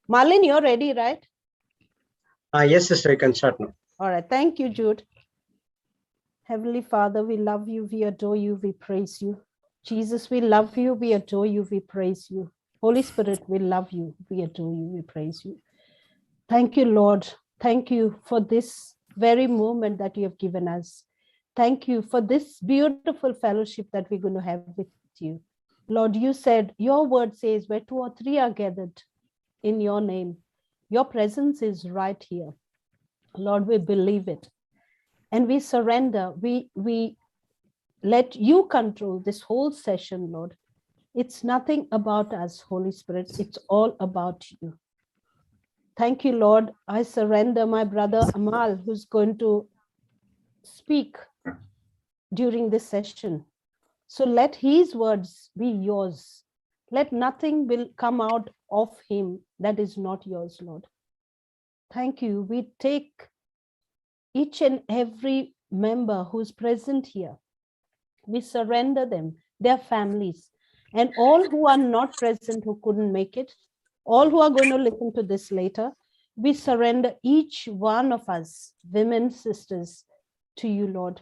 Marlene, you're ready, right? Yes, sister, you can start now. All right. Thank you, Jude. Heavenly Father, we love you, we adore you, we praise you. Jesus, we love you, we adore you, we praise you. Holy Spirit, we love you, we adore you, we praise you. Thank you, Lord. Thank you for this very moment that you have given us. Thank you for this beautiful fellowship that we're going to have with you. Lord, you said, your word says, where 2 or 3 are gathered in your name, your presence is right here. Lord, we believe it. And we surrender. We let you control this whole session, Lord. It's nothing about us, Holy Spirit. It's all about you. Thank you, Lord. I surrender my brother Amal, who's going to speak during this session. So let his words be yours. Let nothing will come out of him that is not yours, Lord. Thank you. We take each and every member who's present here. We surrender them, their families, and all who are not present, who couldn't make it, all who are going to listen to this later, we surrender each one of us, women, sisters, to you, Lord.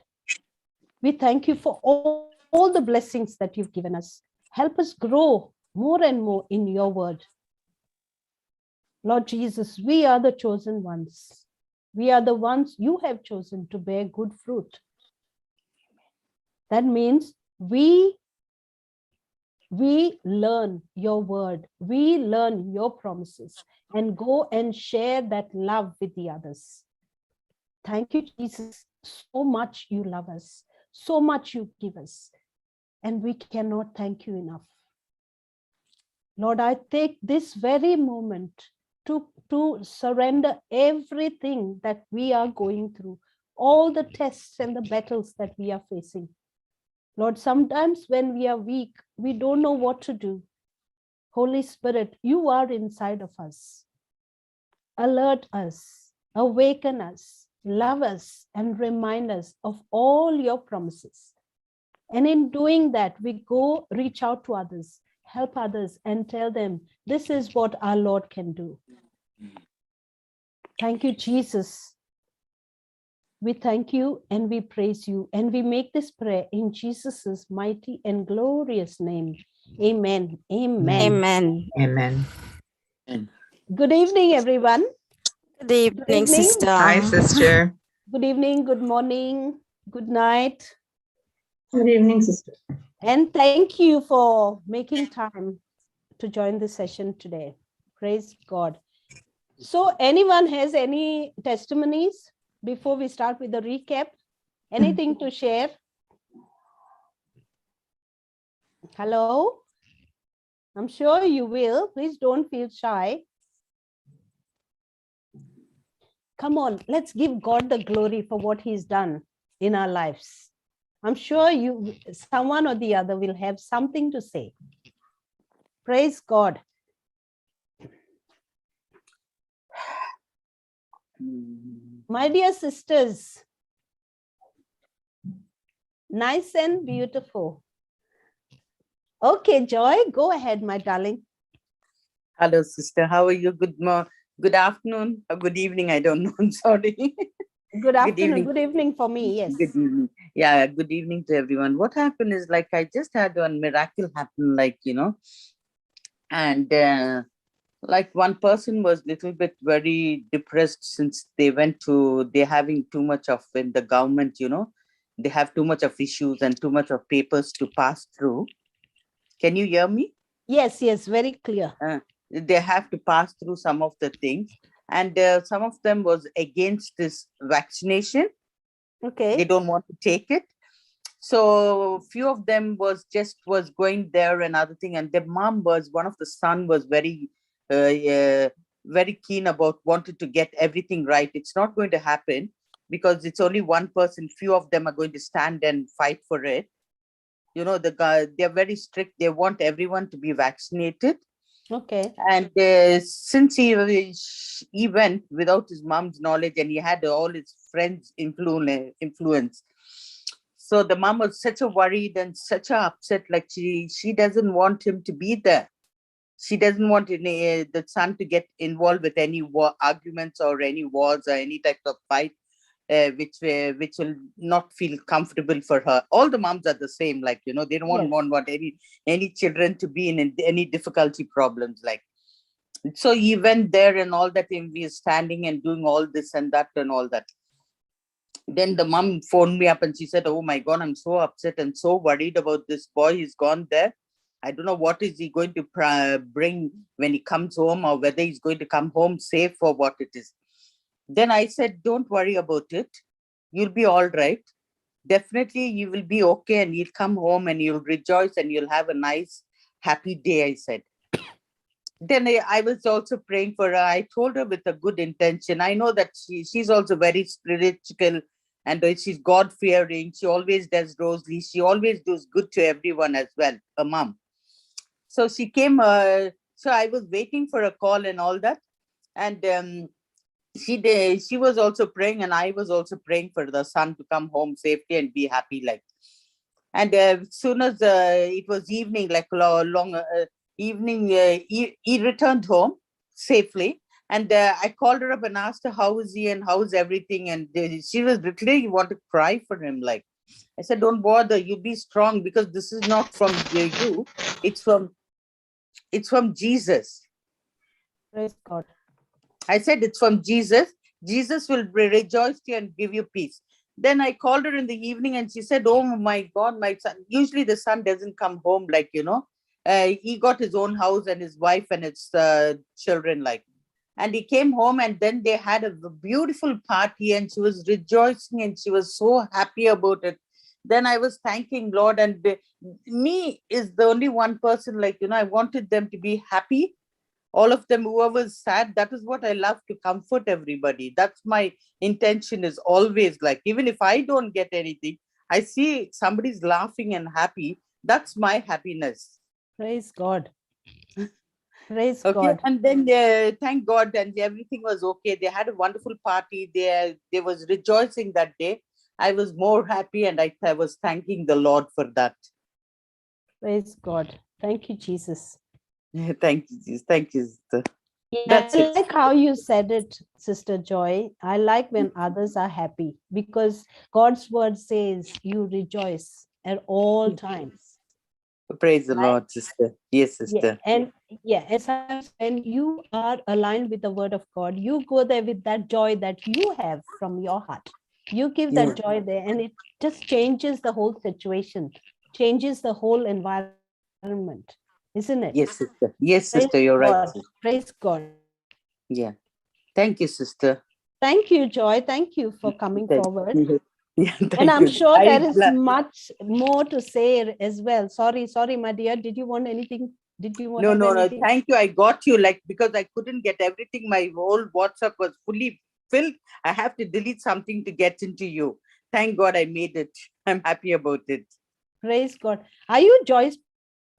We thank you for all the blessings that you've given us. Help us grow more and more in your word. Lord Jesus, we are the chosen ones. We are the ones you have chosen to bear good fruit. That means we learn your word, we learn your promises, and go and share that love with the others. Thank you, Jesus. So much you love us, so much you give us, and we cannot thank you enough. Lord, I take this very moment to surrender everything that we are going through, all the tests and the battles that we are facing. Lord, sometimes when we are weak, we don't know what to do. Holy Spirit, you are inside of us. Alert us, awaken us, love us, and remind us of all your promises. And in doing that, we go reach out to others, help others, and tell them, this is what our Lord can do. Thank you, Jesus. We thank you and we praise you, and we make this prayer in Jesus's mighty and glorious name. Amen. Amen. Amen. Good evening, everyone. Good evening, sister. Hi, sister. Good evening, good morning, good night. Good evening, sister. And thank you for making time to join the session today. Praise God. So anyone has any testimonies before we start with the recap? Anything to share? Hello? I'm sure you will. Please don't feel shy. Come on, let's give God the glory for what he's done in our lives. I'm sure someone or the other will have something to say. Praise God. My dear sisters, nice and beautiful. Okay, Joy, go ahead, my darling. Hello, sister. How are you? Good afternoon or good evening. I don't know. I'm sorry. Good afternoon. Good evening for me. Yes. Good evening. Yeah. Good evening to everyone. What happened is, like, I just had one miracle happen, like, and like one person was little bit very depressed since they're having too much of in the government, they have too much of issues and too much of papers to pass through. Can you hear me? Yes, very clear. They have to pass through some of the things, and some of them was against this vaccination. Okay. They don't want to take it. So few of them was going there and other thing, and their mom was, one of the son was very keen about wanted to get everything right. It's not going to happen because it's only one person. Few of them are going to stand and fight for it. The guy, they're very strict. They want everyone to be vaccinated. Okay. And since he went without his mom's knowledge, and he had all his friends' influence. So the mom was such a worried and such a upset, like she doesn't want him to be there. She doesn't want the son to get involved with any arguments or any wars or any type of fight, which will not feel comfortable for her. All the moms are the same, like, they don't want any children to be in any difficulty problems, like. So he went there and all that, and we are standing and doing all this and that and all that. Then the mom phoned me up and she said, oh my God, I'm so upset and so worried about this boy. He's gone there. I don't know what is he going to bring when he comes home, or whether he's going to come home safe or what it is. Then I said, don't worry about it. You'll be all right. Definitely you will be okay, and you'll come home and you'll rejoice and you'll have a nice, happy day, I said. Then I was also praying for her. I told her with a good intention. I know that she's also very spiritual, and she's God-fearing. She always does rosary. She always does good to everyone as well, her mom. So she came, so I was waiting for a call and all that. And she was also praying, and I was also praying for the son to come home safely and be happy, like. And as soon as it was evening, like long evening, he returned home safely. And I called her up and asked her, how is he and how is everything? And she was literally want to cry for him. Like, I said, don't bother, you be strong, because this is not from you. It's from Jesus. Praise God. I said, it's from Jesus. Jesus will rejoice you and give you peace. Then I called her in the evening and she said, oh my God, my son. Usually the son doesn't come home, like, he got his own house and his wife and his children, like. And he came home, and then they had a beautiful party, and she was rejoicing and she was so happy about it. Then I was thanking Lord, and me is the only one person, like, I wanted them to be happy. All of them, whoever's sad, that is what I love, to comfort everybody. That's my intention, is always, like, even if I don't get anything, I see somebody's laughing and happy. That's my happiness. Praise God. Praise Okay. God. And then thank God, and everything was okay. They had a wonderful party. They was rejoicing that day. I was more happy, and I was thanking the Lord for that. Praise God. Thank you, Jesus. Thank you, Jesus. Thank you, sister. Yeah, That's I it. like how you said it, Sister Joy. I like when others are happy, because God's word says you rejoice at all times. Praise the Right? Lord, sister. Yes, sister. When you are aligned with the word of God, you go there with that joy that you have from your heart. You give that joy there, and it just changes the whole situation, changes the whole environment, isn't it? Yes, sister. Yes, Praise sister, you're right. God. Sister. Praise God. Yeah. Thank you, sister. Thank you, Joy. Thank you for coming forward. Yeah, thank And I'm you. sure there is much more to say as well. Sorry, my dear. Did you want anything? Did you want No. Thank you. I got you, like, because I couldn't get everything. My whole WhatsApp was fully filled. I have to delete something to get into you. Thank God I made it. I'm happy about it. Praise God. Are you Joyce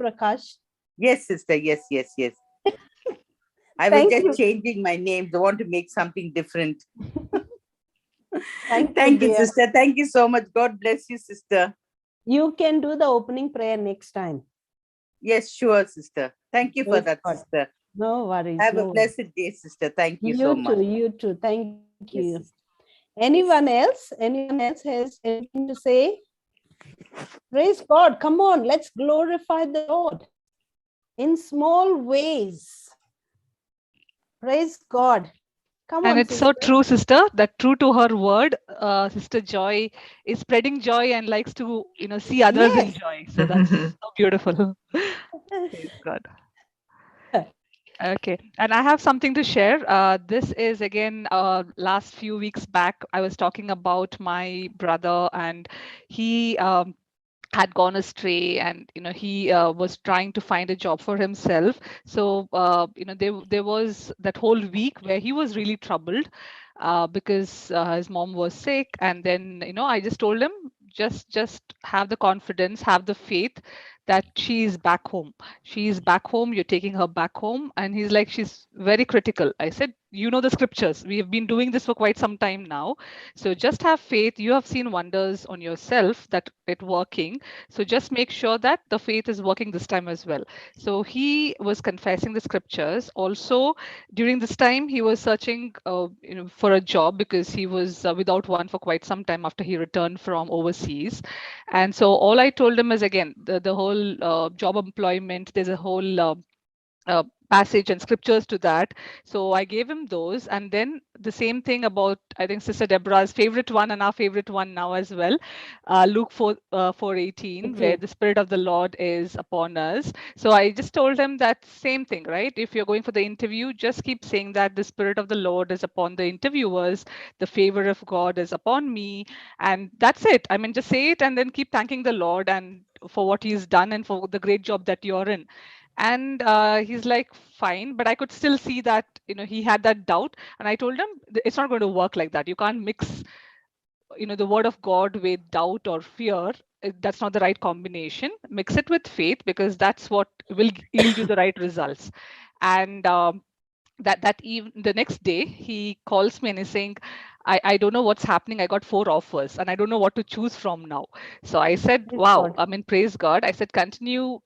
Prakash? Yes, sister. Yes. I was just changing my name. I want to make something different. Thank you, dear. sister. Thank you so much. God bless you, sister. You can do the opening prayer next time. Yes, sure, sister. Thank you for that, sister. No worries. Have a blessed day, sister. Thank you so much. You too. Thank you. Yes, Anyone else? Anyone else has anything to say? Praise God. Come on, let's glorify the Lord in small ways. Praise God. Come on. And it's so true, sister, that true to her word, Sister Joy is spreading joy and likes to, see others in joy. So that's so beautiful. Praise God. Okay. And I have something to share. This is again, last few weeks back, I was talking about my brother, and he had gone astray, and he was trying to find a job for himself. So there was that whole week where he was really troubled because his mom was sick. And then I just told him, just have the confidence, have the faith that she is back home. You're taking her back home. And he's like, she's very critical. I said, you know the scriptures. We have been doing this for quite some time now. So just have faith. You have seen wonders on yourself that it working. So just make sure that the faith is working this time as well. So he was confessing the scriptures. Also, during this time, he was searching for a job because he was without one for quite some time after he returned from overseas. And so all I told him is, again, the whole job employment, there's a whole passage and scriptures to that. So I gave him those. And then the same thing about, I think, Sister Deborah's favorite one and our favorite one now as well, Luke 4:18, where the Spirit of the Lord is upon us. So I just told him that same thing, right? If you're going for the interview, just keep saying that the Spirit of the Lord is upon the interviewers, the favor of God is upon me. And that's it. I mean, just say it and then keep thanking the Lord and for what he's done and for the great job that you're in. And he's like, fine, but I could still see that, he had that doubt. And I told him, it's not going to work like that. You can't mix, the word of God with doubt or fear. That's not the right combination. Mix it with faith, because that's what will yield you the right results. And that even the next day he calls me and is saying, I don't know what's happening. I got 4 offers and I don't know what to choose from now. So I said, Praise wow, God. I mean, praise God. I said, continue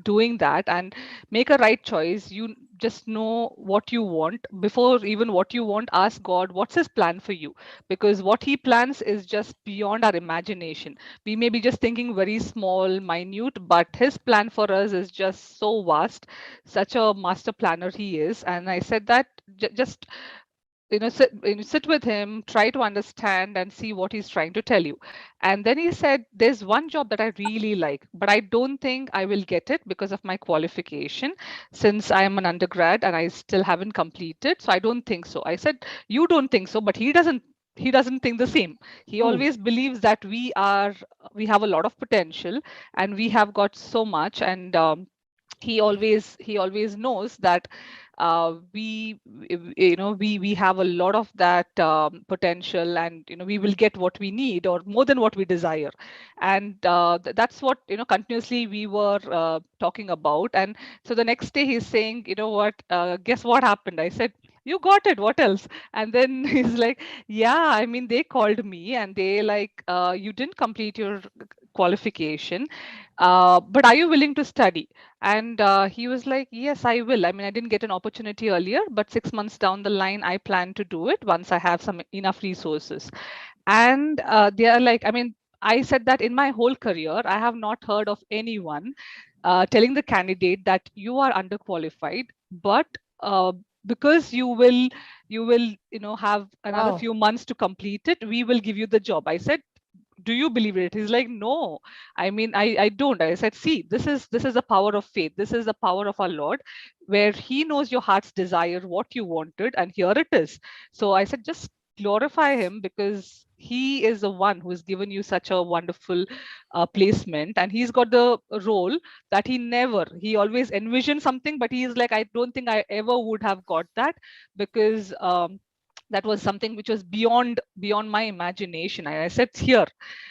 doing that and make a right choice. You just know what you want. Before even what you want, ask God, what's his plan for you? Because what he plans is just beyond our imagination. We may be just thinking very small, minute, but his plan for us is just so vast. Such a master planner he is. And I said that just sit with him, try to understand and see what he's trying to tell you. And then he said, there's one job that I really like, but I don't think I will get it because of my qualification, since I am an undergrad and I still haven't completed. So I don't think so. I said, you don't think so, but he doesn't think the same. He always believes that we have a lot of potential and we have got so much. And he always knows that we have a lot of that potential, and we will get what we need or more than what we desire. And that's what continuously we were talking about. And so the next day he's saying, what, guess what happened? I said, you got it, what else? And then he's like, yeah, I mean, they called me and they like, you didn't complete your qualification, but are you willing to study? And he was like, yes, I will. I mean, I didn't get an opportunity earlier, but 6 months down the line, I plan to do it once I have some enough resources. And they are like, I mean, I said that in my whole career, I have not heard of anyone telling the candidate that you are underqualified, but because you will have another Wow. few months to complete it, we will give you the job. I said, do you believe it? He's like, no, I mean, I don't. I said, see, this is the power of faith. This is the power of our Lord, where he knows your heart's desire, what you wanted, and here it is. So I said, just glorify him, because he is the one who has given you such a wonderful placement, and he's got the role that he always envisioned something, but he's like, I don't think I ever would have got that, because that was something which was beyond my imagination. And I said, here,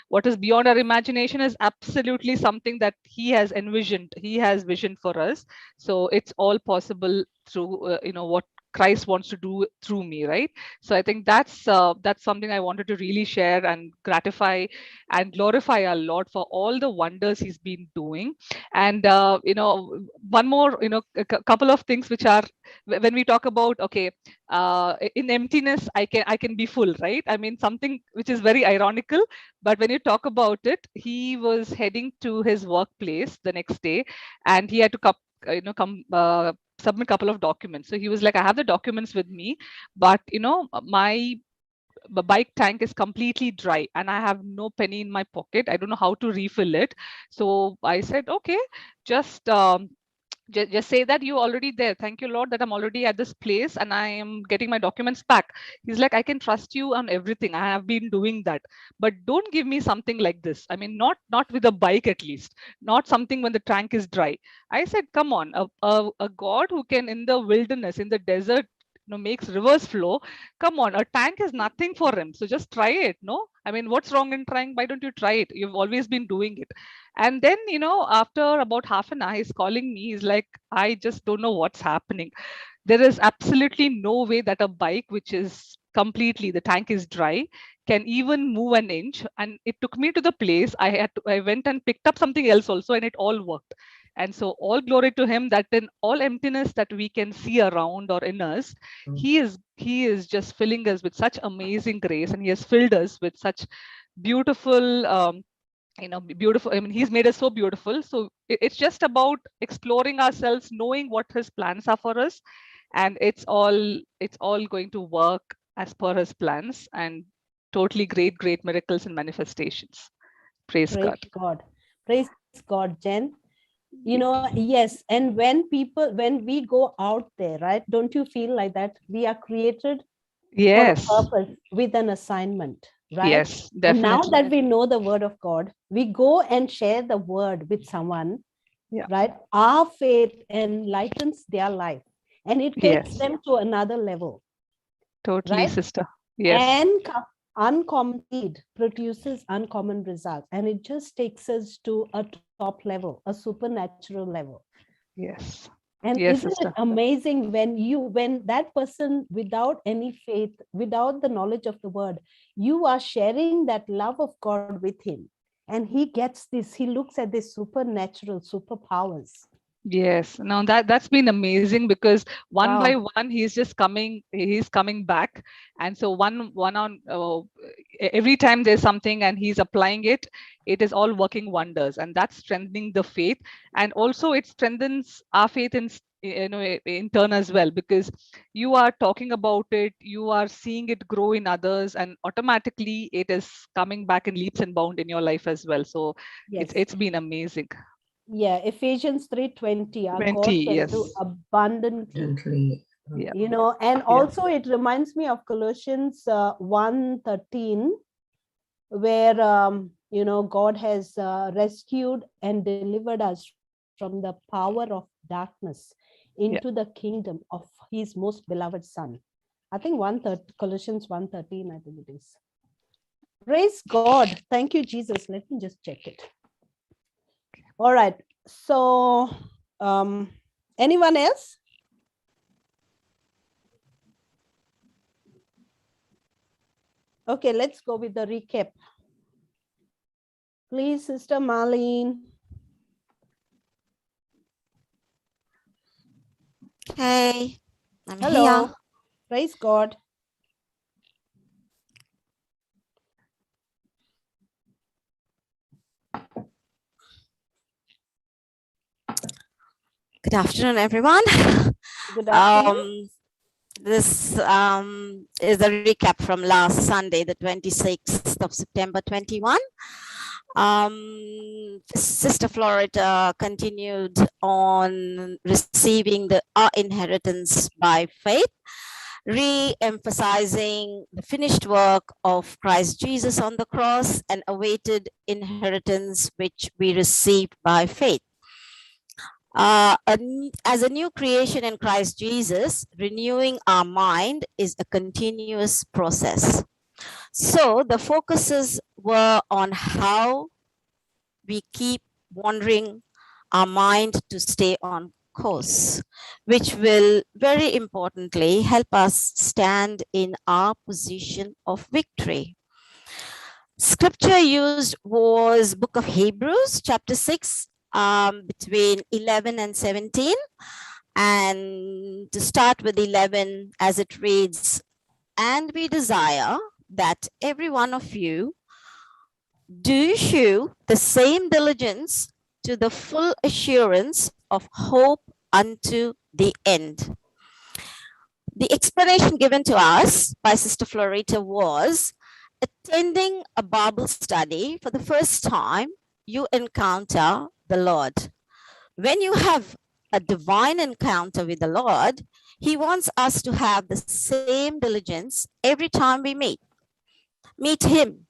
what is beyond our imagination is absolutely something that he has envisioned. He has vision for us. So it's all possible through what Christ wants to do through me, right? So I think that's something I wanted to really share and gratify and glorify our Lord for all the wonders he's been doing. And one more, couple of things which are, when we talk about, okay, in emptiness I can be full, right? I mean, something which is very ironical, but when you talk about it, he was heading to his workplace the next day, and he had to come submit a couple of documents. So he was like, I have the documents with me, but my bike tank is completely dry and I have no penny in my pocket. I don't know how to refill it. So I said, okay, just just say that you already there. Thank you, Lord, that I'm already at this place and I am getting my documents back. He's like, I can trust you on everything. I have been doing that, but don't give me something like this. I mean, not with a bike, at least not something when the tank is dry. I said, come on, a God who can, in the wilderness, in the desert, makes rivers flow. Come on, a tank is nothing for him. So just try it. No, I mean, what's wrong in trying? Why don't you try it? You've always been doing it. And then, after about half an hour, he's calling me. He's like, I just don't know what's happening. There is absolutely no way that a bike, which is completely, the tank is dry, can even move an inch. And it took me to the place I went and picked up something else also, and it all worked. And so all glory to him that in all emptiness that we can see around or in us, he is just filling us with such amazing grace, and he has filled us with such beautiful, beautiful. I mean, he's made us so beautiful. So it's just about exploring ourselves, knowing what his plans are for us, and it's all going to work as per his plans, and totally great miracles and manifestations. Praise God. Praise God, Jen. Yes, and when we go out there, right, don't you feel like that we are created Yes. for a purpose with an assignment, right? Yes, definitely. And now that we know the word of God, we go and share the word with someone, right? Our faith enlightens their life, and it takes them to another level. Totally, right? sister. Yes. And uncommon need produces uncommon results, and it just takes us to a top level, a supernatural level. Yes. And yes, isn't sister. it amazing when that person, without any faith, without the knowledge of the word, you are sharing that love of God with him, and he gets this, he looks at this supernatural superpowers. Yes, no, that's been amazing, because one by one he's coming back, and so one on every time there's something and he's applying it, it is all working wonders, and that's strengthening the faith, and also it strengthens our faith in turn as well, because you are talking about it, you are seeing it grow in others, and automatically it is coming back in leaps and bounds in your life as well. So it's been amazing. Yeah, Ephesians 3:20, our 20, God can yes. do abundantly. And also it reminds me of Colossians 1:13, where God has rescued and delivered us from the power of darkness into the kingdom of his most beloved Son. I think Colossians 1:13, I think it is. Praise God. Thank you, Jesus. Let me just check it. All right. So, anyone else? Okay, let's go with the recap. Please, Sister Marlene. Hey, I'm Hello. here. Praise God. Good afternoon, everyone. Good afternoon. This is a recap from last Sunday, the 26th of September 21. Sister Florida continued on receiving our inheritance by faith, re-emphasizing the finished work of Christ Jesus on the cross and awaited inheritance which we received by faith. As a new creation in Christ Jesus, renewing our mind is a continuous process. So the focuses were on how we keep wandering our mind to stay on course, which will very importantly help us stand in our position of victory. Scripture used was Book of Hebrews, chapter 6, between 11 and 17. And to start with 11, as it reads, "And we desire that every one of you do shew the same diligence to the full assurance of hope unto the end." The explanation given to us by Sister Florita was, attending a Bible study for the first time, you encounter the Lord. When you have a divine encounter with the Lord, he wants us to have the same diligence every time we meet him.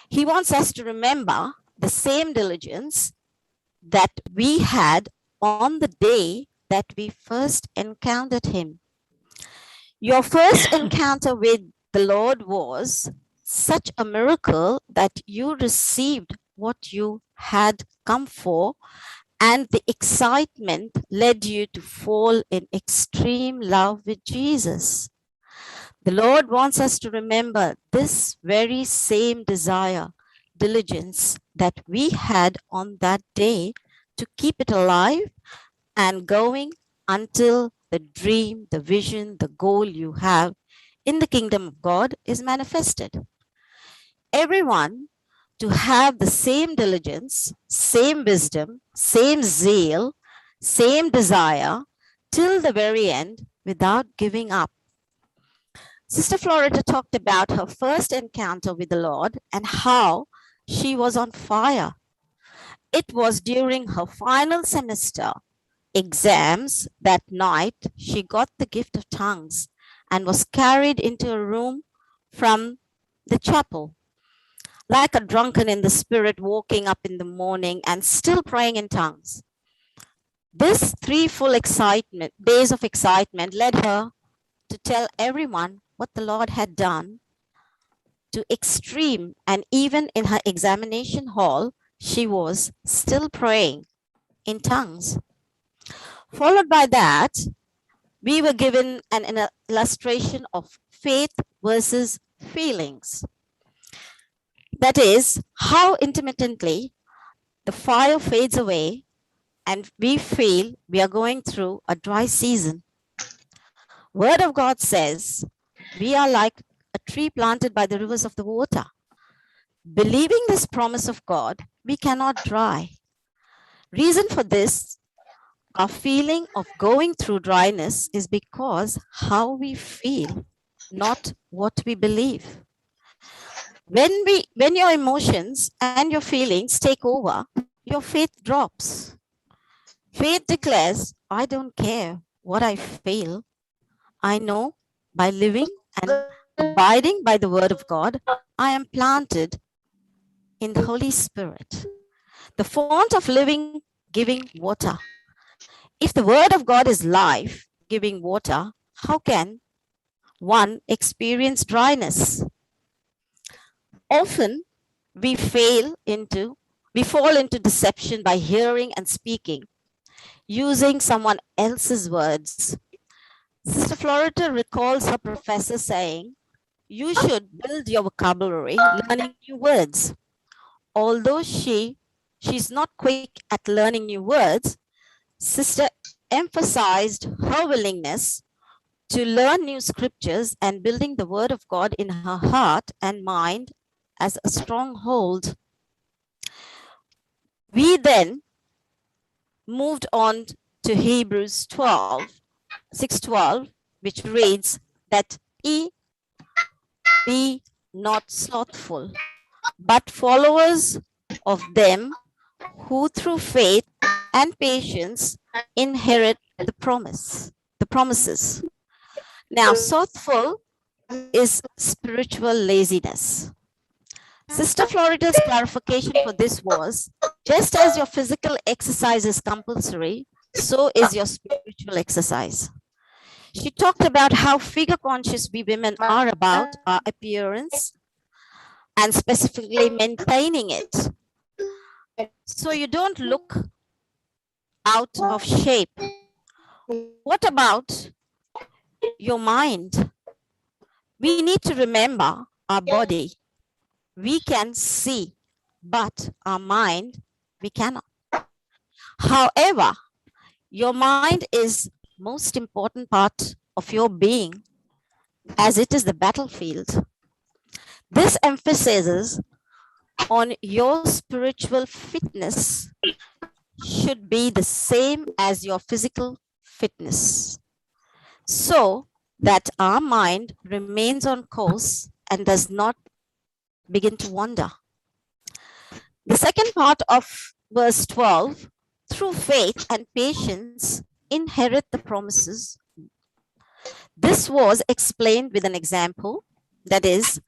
He wants us to remember the same diligence that we had on the day that we first encountered him. Your first encounter with the Lord was such a miracle that you received what you had come for And the excitement led you to fall in extreme love with Jesus. The Lord wants us to remember this very same desire, diligence that we had on that day to keep it alive and going until the dream, the vision, the goal you have in the kingdom of God is manifested. Everyone to have the same diligence, same wisdom, same zeal, same desire till the very end without giving up. Sister Florida talked about her first encounter with the Lord and how she was on fire. It was during her final semester exams that night she got the gift of tongues and was carried into a room from the chapel, like a drunken in the spirit, walking up in the morning and still praying in tongues. This 3 full days of excitement led her to tell everyone what the Lord had done to extreme, and even in her examination hall, she was still praying in tongues. Followed by that, we were given an illustration of faith versus feelings. That is, how intermittently the fire fades away and we feel we are going through a dry season. Word of God says we are like a tree planted by the rivers of the water. Believing this promise of God, we cannot dry. Reason for this, our feeling of going through dryness is because how we feel, not what we believe. When your emotions and your feelings take over, your faith drops. Faith declares, I don't care what I feel. I know by living and abiding by the word of God, I am planted in the Holy Spirit, the fount of living, giving water. If the word of God is life, giving water, how can one experience dryness? Often we fall into deception by hearing and speaking, using someone else's words. Sister Florida recalls her professor saying, you should build your vocabulary, learning new words. Although she's not quick at learning new words, Sister emphasized her willingness to learn new scriptures and building the word of God in her heart and mind as a stronghold. We then moved on to Hebrews 6:12, which reads that ye be not slothful, but followers of them who through faith and patience inherit the promises. Now, slothful is spiritual laziness. Sister Florida's clarification for this was, just as your physical exercise is compulsory, so is your spiritual exercise. She talked about how figure conscious we women are about our appearance and specifically maintaining it. So you don't look out of shape. What about your mind? We need to remember our body. We can see, but our mind, we cannot. However, your mind is most important part of your being, as it is the battlefield. This emphasizes on your spiritual fitness should be the same as your physical fitness, so that our mind remains on course and does not begin to wander. The second part of verse 12, through faith and patience, inherit the promises. This was explained with an example. That is,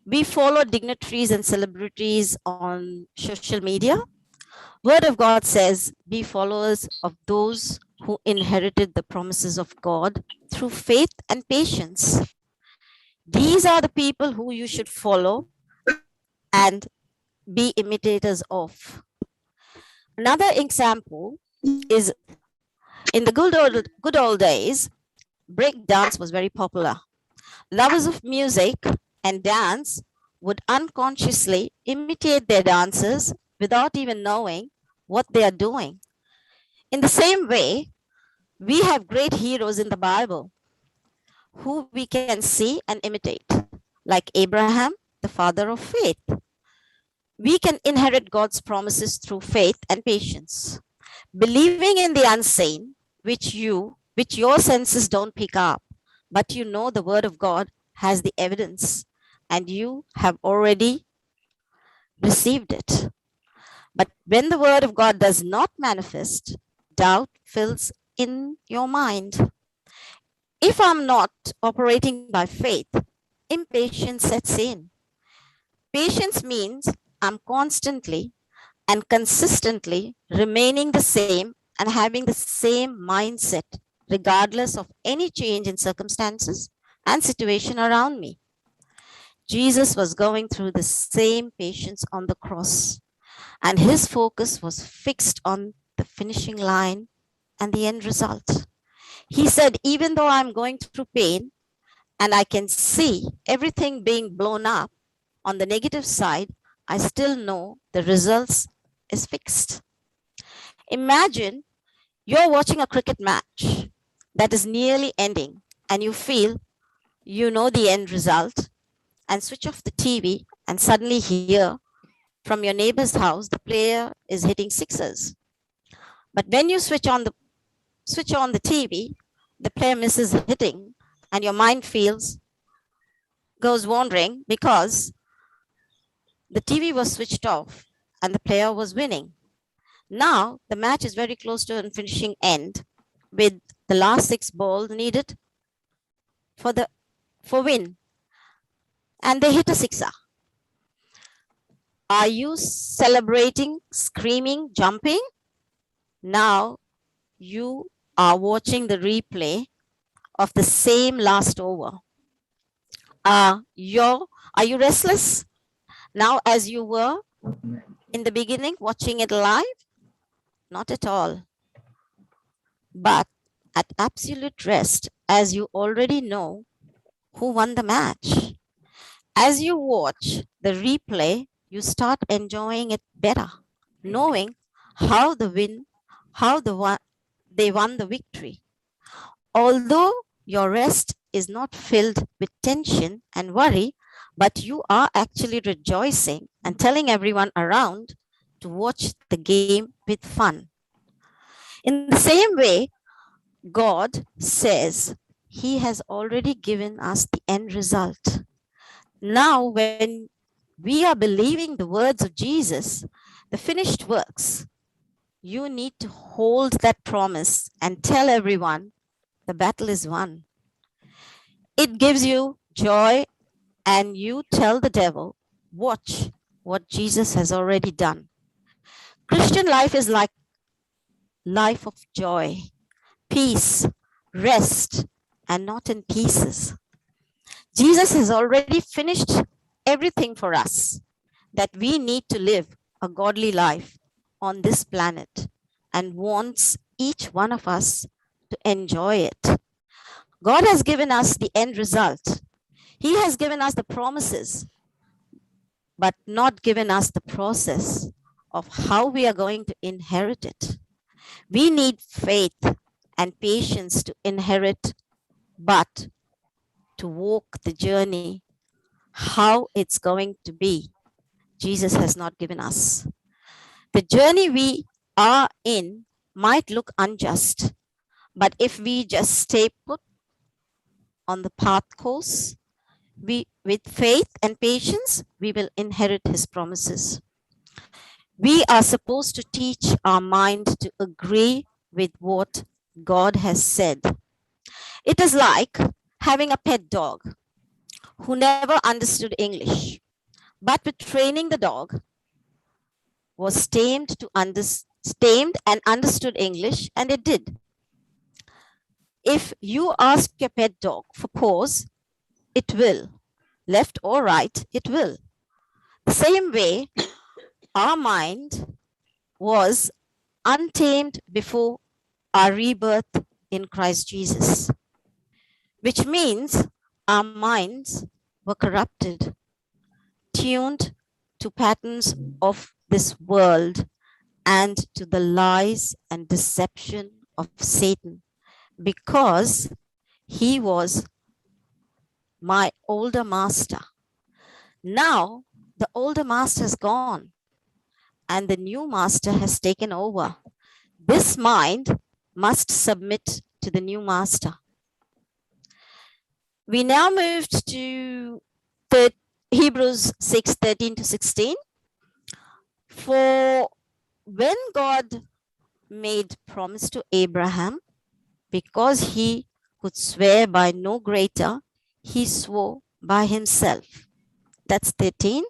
we follow dignitaries and celebrities on social media. Word of God says, be followers of those who inherited the promises of God through faith and patience. These are the people who you should follow and be imitators of. Another example is in the good old days, break dance was very popular. Lovers of music and dance would unconsciously imitate their dancers without even knowing what they are doing. In the same way, we have great heroes in the Bible who we can see and imitate, like Abraham, the father of faith. We can inherit God's promises through faith and patience, believing in the unseen, which your senses don't pick up, but you know the word of God has the evidence and you have already received it. But when the word of God does not manifest, doubt fills in your mind. If I'm not operating by faith, impatience sets in. Patience means I'm constantly and consistently remaining the same and having the same mindset, regardless of any change in circumstances and situation around me. Jesus was going through the same patience on the cross, and his focus was fixed on the finishing line and the end result. He said, even though I'm going through pain and I can see everything being blown up on the negative side, I still know the results is fixed. Imagine you're watching a cricket match that is nearly ending and you feel you know the end result and switch off the TV and suddenly hear from your neighbor's house the player is hitting sixes. But when you switch on the TV, the player misses hitting and your mind goes wandering because the TV was switched off and the player was winning. Now the match is very close to a finishing end with the last 6 balls needed for win, and they hit a sixer. Are you celebrating, screaming, jumping? Now you are watching the replay of the same last over. Are you restless now as you were in the beginning watching it live? Not at all. But at absolute rest, as you already know who won the match. As you watch the replay, you start enjoying it better, knowing how they won the victory. Although your rest is not filled with tension and worry, but you are actually rejoicing and telling everyone around to watch the game with fun. In the same way, God says he has already given us the end result. Now, when we are believing the words of Jesus, the finished works, you need to hold that promise and tell everyone the battle is won. It gives you joy, and you tell the devil, watch what Jesus has already done. Christian life is like life of joy, peace, rest, and not in pieces. Jesus has already finished everything for us that we need to live a godly life on this planet and wants each one of us to enjoy it. God has given us the end result. He has given us the promises, but not given us the process of how we are going to inherit it. We need faith and patience to inherit, but to walk the journey, how it's going to be, Jesus has not given us. The journey we are in might look unjust, but if we just stay put on the path course, with faith and patience, we will inherit his promises. We are supposed to teach our mind to agree with what God has said. It is like having a pet dog who never understood English, but with training the dog was tamed and understood English, and it did. If you ask your pet dog for paws, it will. Left or right, it will. The same way, our mind was untamed before our rebirth in Christ Jesus, which means our minds were corrupted, tuned to patterns of this world and to the lies and deception of Satan, because he was my older master. Now the older master is gone and the new master has taken over. This mind must submit to the new master. We now moved to Hebrews 6:13 to 16. For when God made promise to Abraham, because he could swear by no greater, he swore by himself. That's 13.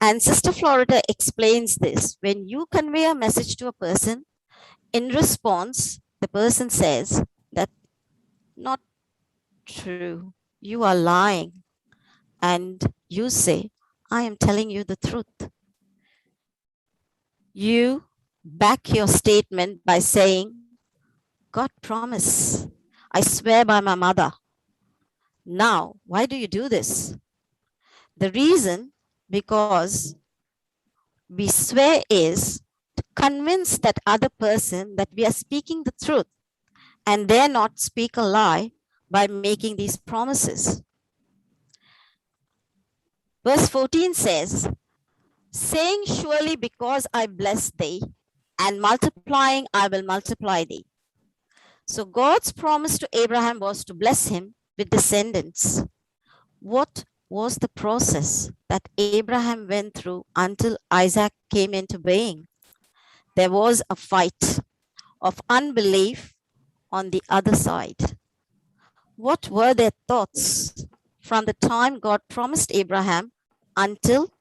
And Sister Florida explains this. When you convey a message to a person, in response, the person says that not true, you are lying. And you say, I am telling you the truth. You back your statement by saying, God promise, I swear by my mother. Now, why do you do this? The reason, because we swear is to convince that other person that we are speaking the truth and dare not speak a lie by making these promises. Verse 14 says, saying, surely because I bless thee, and multiplying I will multiply thee. So God's promise to Abraham was to bless him with descendants. What was the process that Abraham went through until Isaac came into being? There was a fight of unbelief on the other side. What were their thoughts from the time God promised Abraham until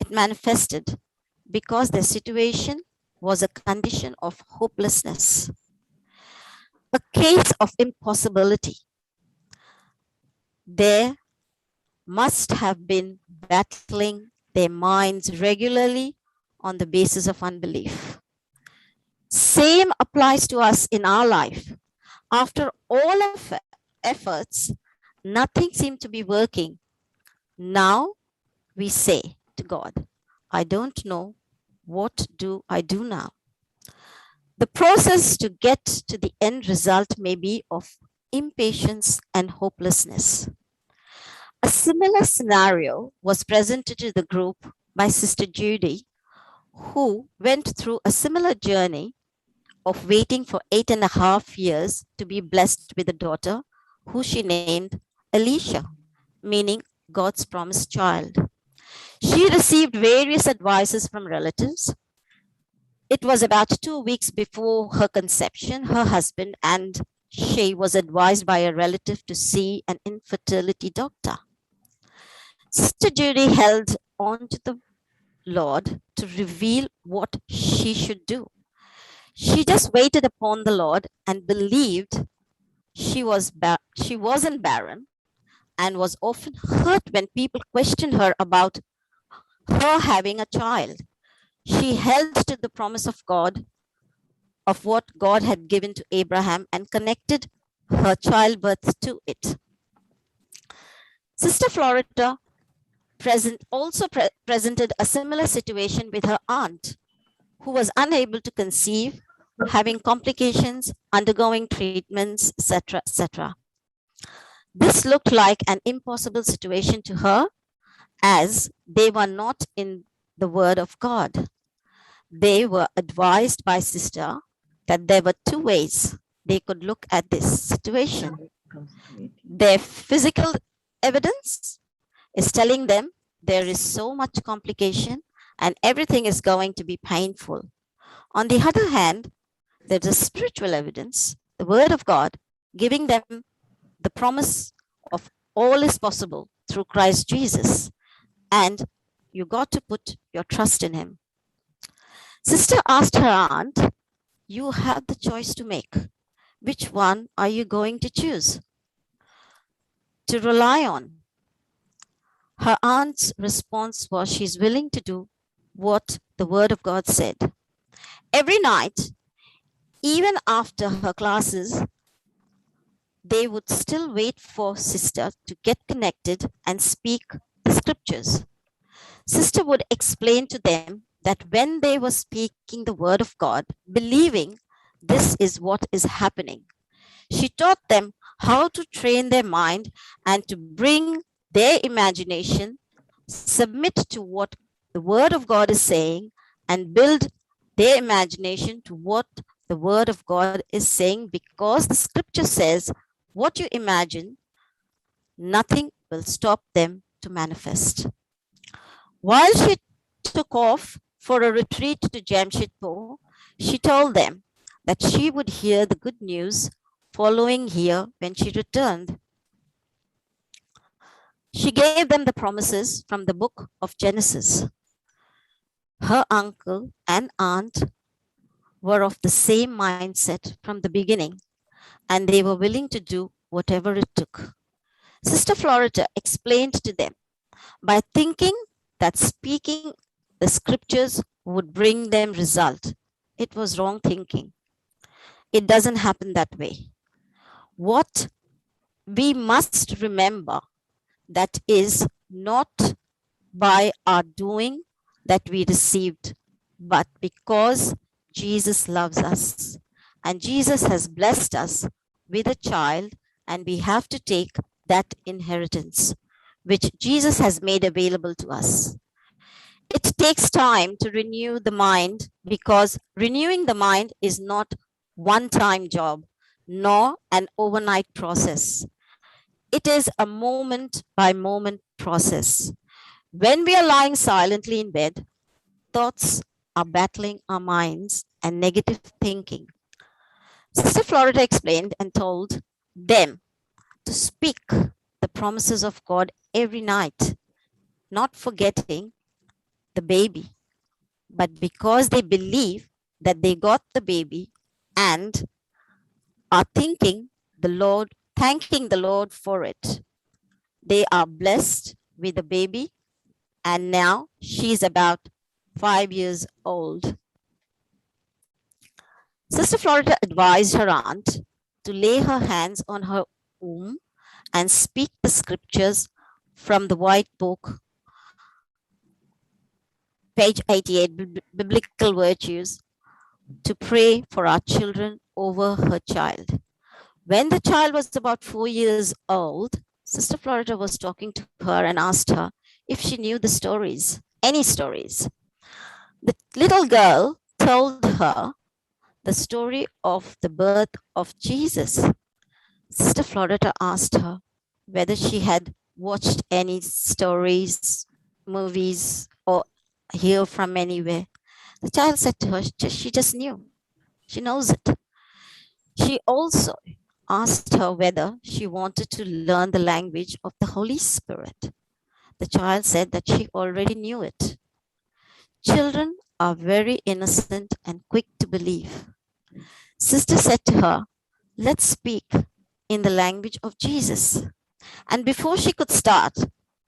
it manifested? Because their situation was a condition of hopelessness, a case of impossibility. They must have been battling their minds regularly on the basis of unbelief. Same applies to us in our life. After all of efforts, nothing seemed to be working. Now we say to God, I don't know, what do I do now? The process to get to the end result may be of impatience and hopelessness. A similar scenario was presented to the group by Sister Judy, who went through a similar journey of waiting for 8.5 years to be blessed with a daughter who she named Alicia, meaning God's promised child. She received various advices from relatives. It was about 2 weeks before her conception, her husband and she was advised by a relative to see an infertility doctor. Sister Judy held on to the Lord to reveal what she should do. She just waited upon the Lord and believed she wasn't barren, and was often hurt when people questioned her about her having a child. She held to the promise of God, of what God had given to Abraham, and connected her childbirth to it. Sister Florida presented a similar situation with her aunt, who was unable to conceive, having complications, undergoing treatments, etc., etc. This looked like an impossible situation to her, as they were not in the Word of God. They were advised by Sister that there were two ways they could look at this situation. Their physical evidence is telling them there is so much complication and everything is going to be painful. On the other hand, there's a spiritual evidence, the Word of God, giving them the promise of all is possible through Christ Jesus. And you got to put your trust in Him. Sister asked her aunt, you have the choice to make. Which one are you going to choose to rely on? Her aunt's response was she's willing to do what the Word of God said. Every night, even after her classes, they would still wait for Sister to get connected and speak the scriptures. Sister would explain to them that when they were speaking the word of God, believing this is what is happening, she taught them how to train their mind and to bring their imagination, submit to what the word of God is saying, and build their imagination to what the word of God is saying, because the scripture says, what you imagine, nothing will stop them to manifest. While she took off for a retreat to Jamshedpur, she told them that she would hear the good news following here when she returned. She gave them the promises from the book of Genesis. Her uncle and aunt were of the same mindset from the beginning, and they were willing to do whatever it took. Sister Florida explained to them by thinking that speaking the scriptures would bring them result. It was wrong thinking. It doesn't happen that way. What we must remember that is not by our doing that we received, but because Jesus loves us. And Jesus has blessed us with a child, and we have to take that inheritance, which Jesus has made available to us. It takes time to renew the mind, because renewing the mind is not one-time job, nor an overnight process. It is a moment by moment process. When we are lying silently in bed, thoughts are battling our minds and negative thinking. Sister Florida explained and told them to speak the promises of God every night, not forgetting the baby, but because they believe that they got the baby and are thanking the Lord for it. They are blessed with a baby, and now she's about 5 years old. Sister Florida advised her aunt to lay her hands on her womb and speak the scriptures from the white book, page 88, Biblical Virtues, to pray for our children over her child. When the child was about 4 years old, Sister Florida was talking to her and asked her if she knew the stories, any stories. The little girl told her the story of the birth of Jesus. Sister Florida asked her whether she had watched any stories, movies, or hear from anywhere. The child said to her, she just knew. She knows it. She also asked her whether she wanted to learn the language of the Holy Spirit. The child said that she already knew it. Children are very innocent and quick to believe. Sister said to her, let's speak in the language of Jesus. And before she could start,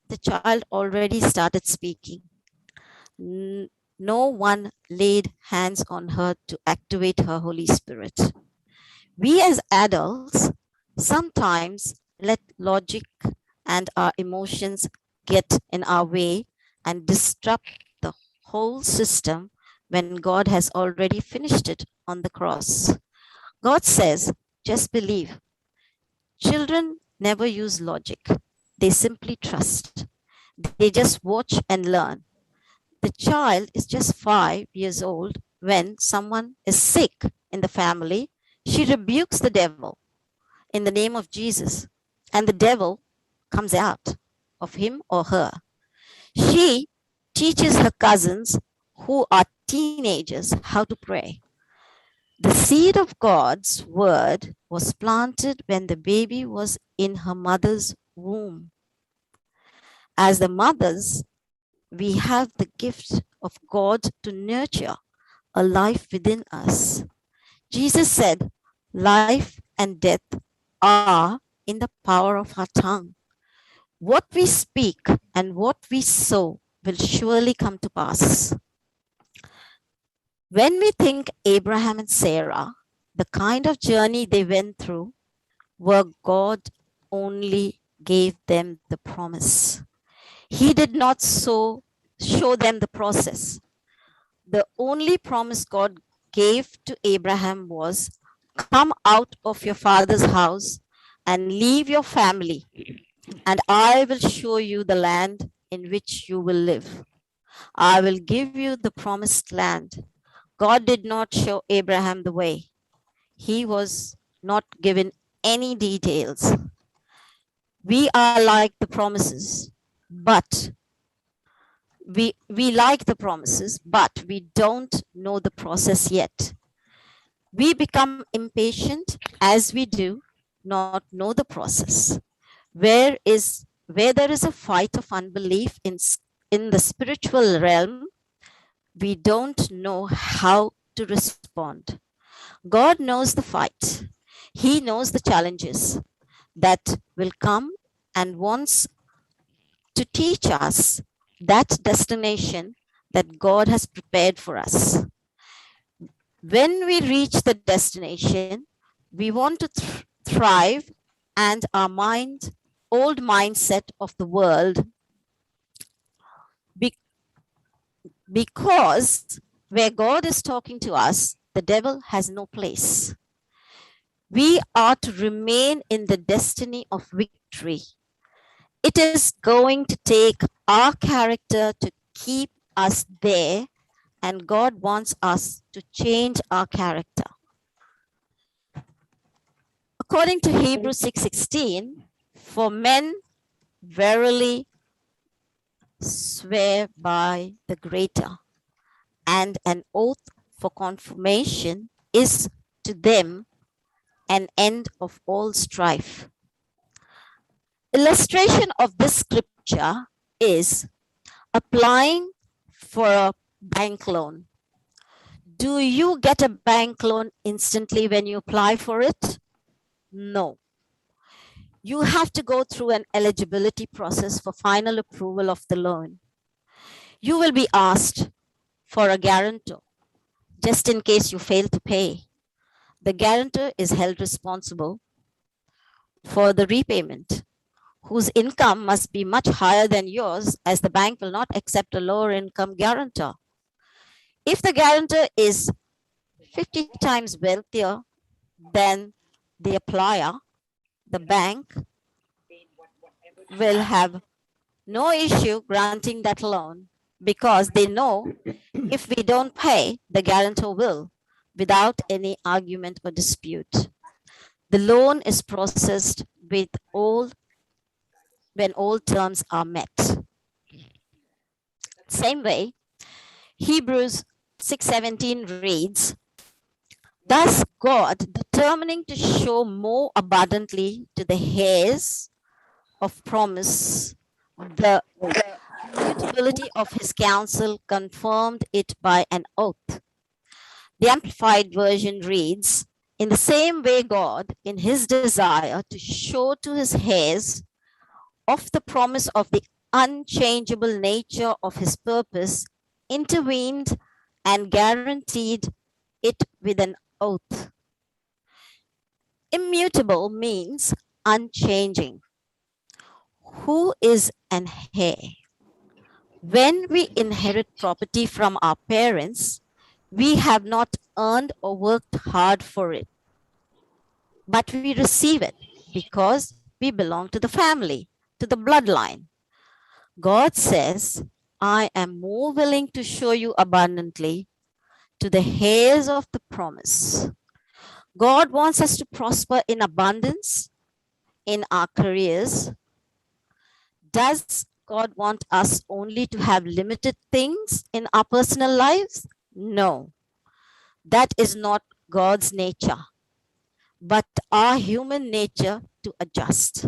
the child already started speaking. No one laid hands on her to activate her Holy Spirit. We as adults sometimes let logic and our emotions get in our way and disrupt the whole system when God has already finished it on the cross. God says, just believe. Children never use logic. They simply trust. They just watch and learn. The child is just 5 years old. When someone is sick in the family, she rebukes the devil in the name of Jesus, and the devil comes out of him or her. She teaches her cousins who are teenagers how to pray. The seed of God's word was planted when the baby was in her mother's womb. As the mothers, we have the gift of God to nurture a life within us. Jesus said, life and death are in the power of our tongue. What we speak and what we sow will surely come to pass. When we think Abraham and Sarah, the kind of journey they went through, where God only gave them the promise. He did not show them the process. The only promise God gave to Abraham was, come out of your father's house and leave your family, and I will show you the land in which you will live. I will give you the promised land. God did not show Abraham the way. He was not given any details. We are like the promises, but we like the promises, but we don't know the process yet. We become impatient as we do not know the process. Where there is a fight of unbelief in the spiritual realm, we don't know how to respond. God knows the fight. He knows the challenges that will come and wants to teach us that destination that God has prepared for us. When we reach the destination, we want to thrive, and our old mindset of the world, because where God is talking to us, the devil has no place. We are to remain in the destiny of victory. It is going to take our character to keep us there, and God wants us to change our character. According to Hebrews 6:16, for men verily swear by the greater, and an oath for confirmation is to them an end of all strife. Illustration of this scripture is applying for a bank loan. Do you get a bank loan instantly when you apply for it? No. You have to go through an eligibility process for final approval of the loan. You will be asked for a guarantor, just in case you fail to pay. The guarantor is held responsible for the repayment, whose income must be much higher than yours, as the bank will not accept a lower income guarantor. If the guarantor is 50 times wealthier than the applier, the bank will have no issue granting that loan, because they know if we don't pay, the guarantor will, without any argument or dispute. The loan is processed when all terms are met. Same way, Hebrews 6:17 reads, thus God, determining to show more abundantly to the heirs of promise the immutability of his counsel, confirmed it by an oath. The Amplified Version reads, in the same way God, in his desire to show to his heirs of the promise of the unchangeable nature of his purpose, intervened and guaranteed it with an oath. Immutable means unchanging. Who is an heir? When we inherit property from our parents, we have not earned or worked hard for it, but we receive it because we belong to the family, to the bloodline. God says, I am more willing to show you abundantly to the heirs of the promise. God wants us to prosper in abundance in our careers. Does God want us only to have limited things in our personal lives? No, that is not God's nature, but our human nature to adjust.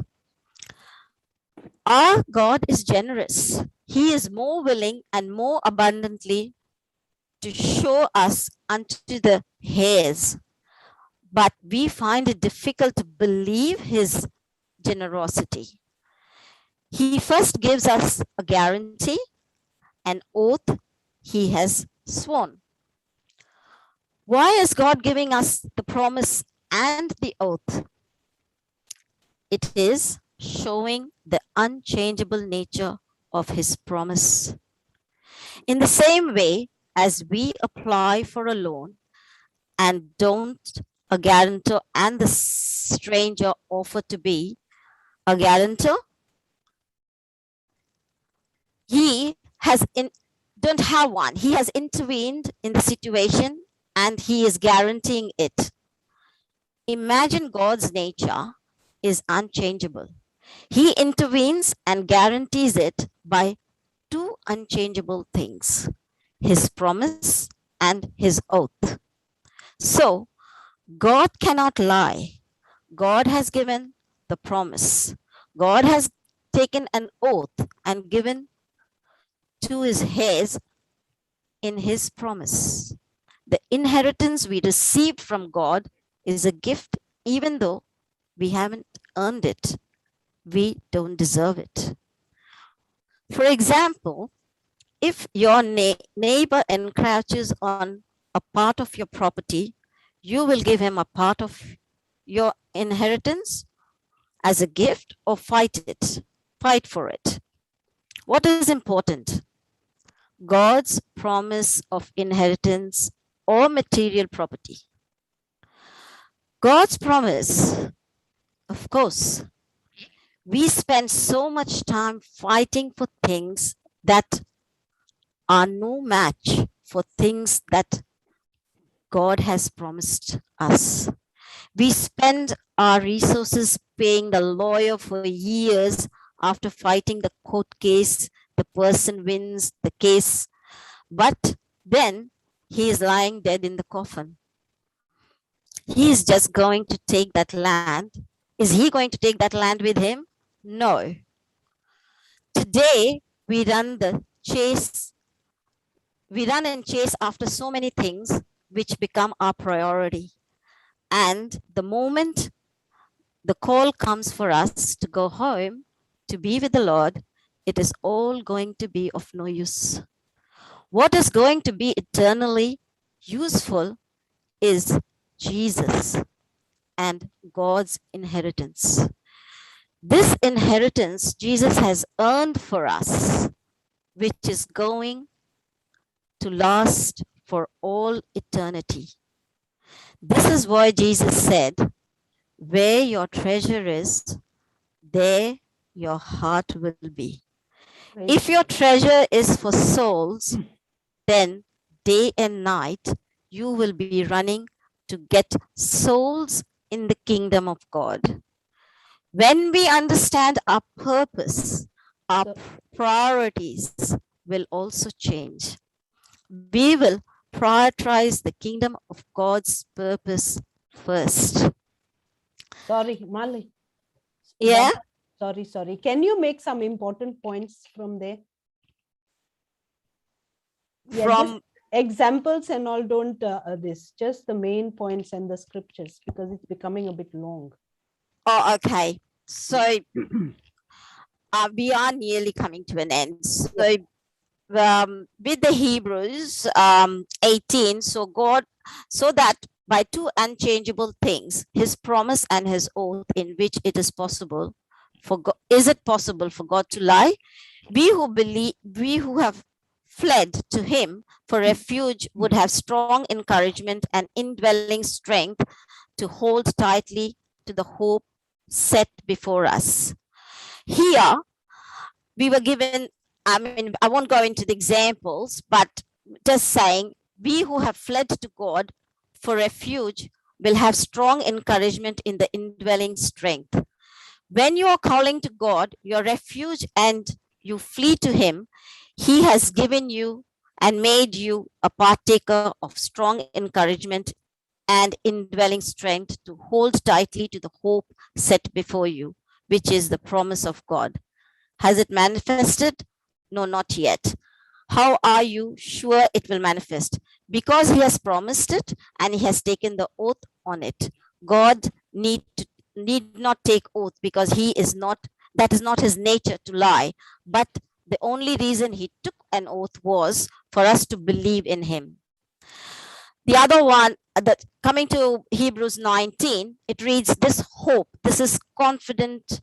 Our God is generous. He is more willing and more abundantly to show us unto the heirs, but we find it difficult to believe his generosity. He first gives us a guarantee, an oath he has sworn. Why is God giving us the promise and the oath? It is showing the unchangeable nature of his promise. In the same way as we apply for a loan and don't a guarantor and the stranger offer to be a guarantor, he has don't have one. He has intervened in the situation and he is guaranteeing it. Imagine God's nature is unchangeable. He intervenes and guarantees it by two unchangeable things, his promise and his oath. So God cannot lie. God has given the promise. God has taken an oath and given to his heirs in his promise. The inheritance we received from God is a gift, even though we haven't earned it. We don't deserve it. For example, if your neighbor encroaches on a part of your property, you will give him a part of your inheritance as a gift or fight for it. What is important? God's promise of inheritance or material property. God's promise, of course, we spend so much time fighting for things that are no match for things that God has promised us. We spend our resources paying the lawyer for years after fighting the court case. The person wins the case, but then he is lying dead in the coffin. He is just going to take that land. Is he going to take that land with him? No. Today, we run and chase after so many things which become our priority. And the moment the call comes for us to go home, to be with the Lord, it is all going to be of no use. What is going to be eternally useful is Jesus and God's inheritance. This inheritance Jesus has earned for us, which is going to last for all eternity. This is why Jesus said, where your treasure is, there your heart will be. Praise If your treasure is for souls, then day and night you will be running to get souls in the kingdom of God. When we understand our purpose, our priorities will also change. We will prioritize the kingdom of God's purpose first. Sorry, Mali. Yeah? Sorry. Can you make some important points from there? Yeah, From just examples and all, don't just the main points and the scriptures, because it's becoming a bit long. Oh, okay. So we are nearly coming to an end. So with the Hebrews 18, so that by two unchangeable things, his promise and his oath, in which it is possible for God, is it possible for God to lie? We who have fled to him for refuge would have strong encouragement and indwelling strength to hold tightly to the hope set before us. Here, we were given, I won't go into the examples, but just saying, we who have fled to God for refuge will have strong encouragement in the indwelling strength. When you are calling to God, your refuge, and you flee to him, he has given you and made you a partaker of strong encouragement and indwelling strength to hold tightly to the hope set before you, which is the promise of God. Has it manifested? No, not yet. How are you sure it will manifest? Because he has promised it and he has taken the oath on it. God need not take oath because that is not his nature to lie. But the only reason he took an oath was for us to believe in him. The other one, that coming to Hebrews 19, it reads, this hope, this is confident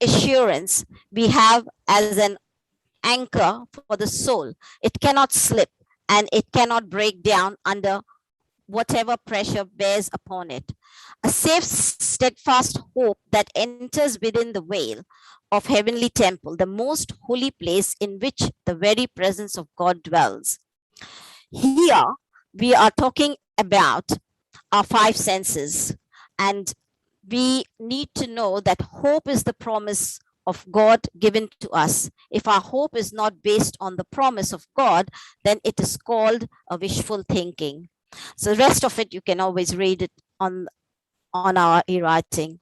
assurance we have as an anchor for the soul. It cannot slip and it cannot break down under whatever pressure bears upon it. A safe, steadfast hope that enters within the veil of heavenly temple, the most holy place in which the very presence of God dwells. Here we are talking about our five senses, and we need to know that hope is the promise of God given to us. If our hope is not based on the promise of God, then it is called a wishful thinking. So the rest of it, you can always read it on our e-writing.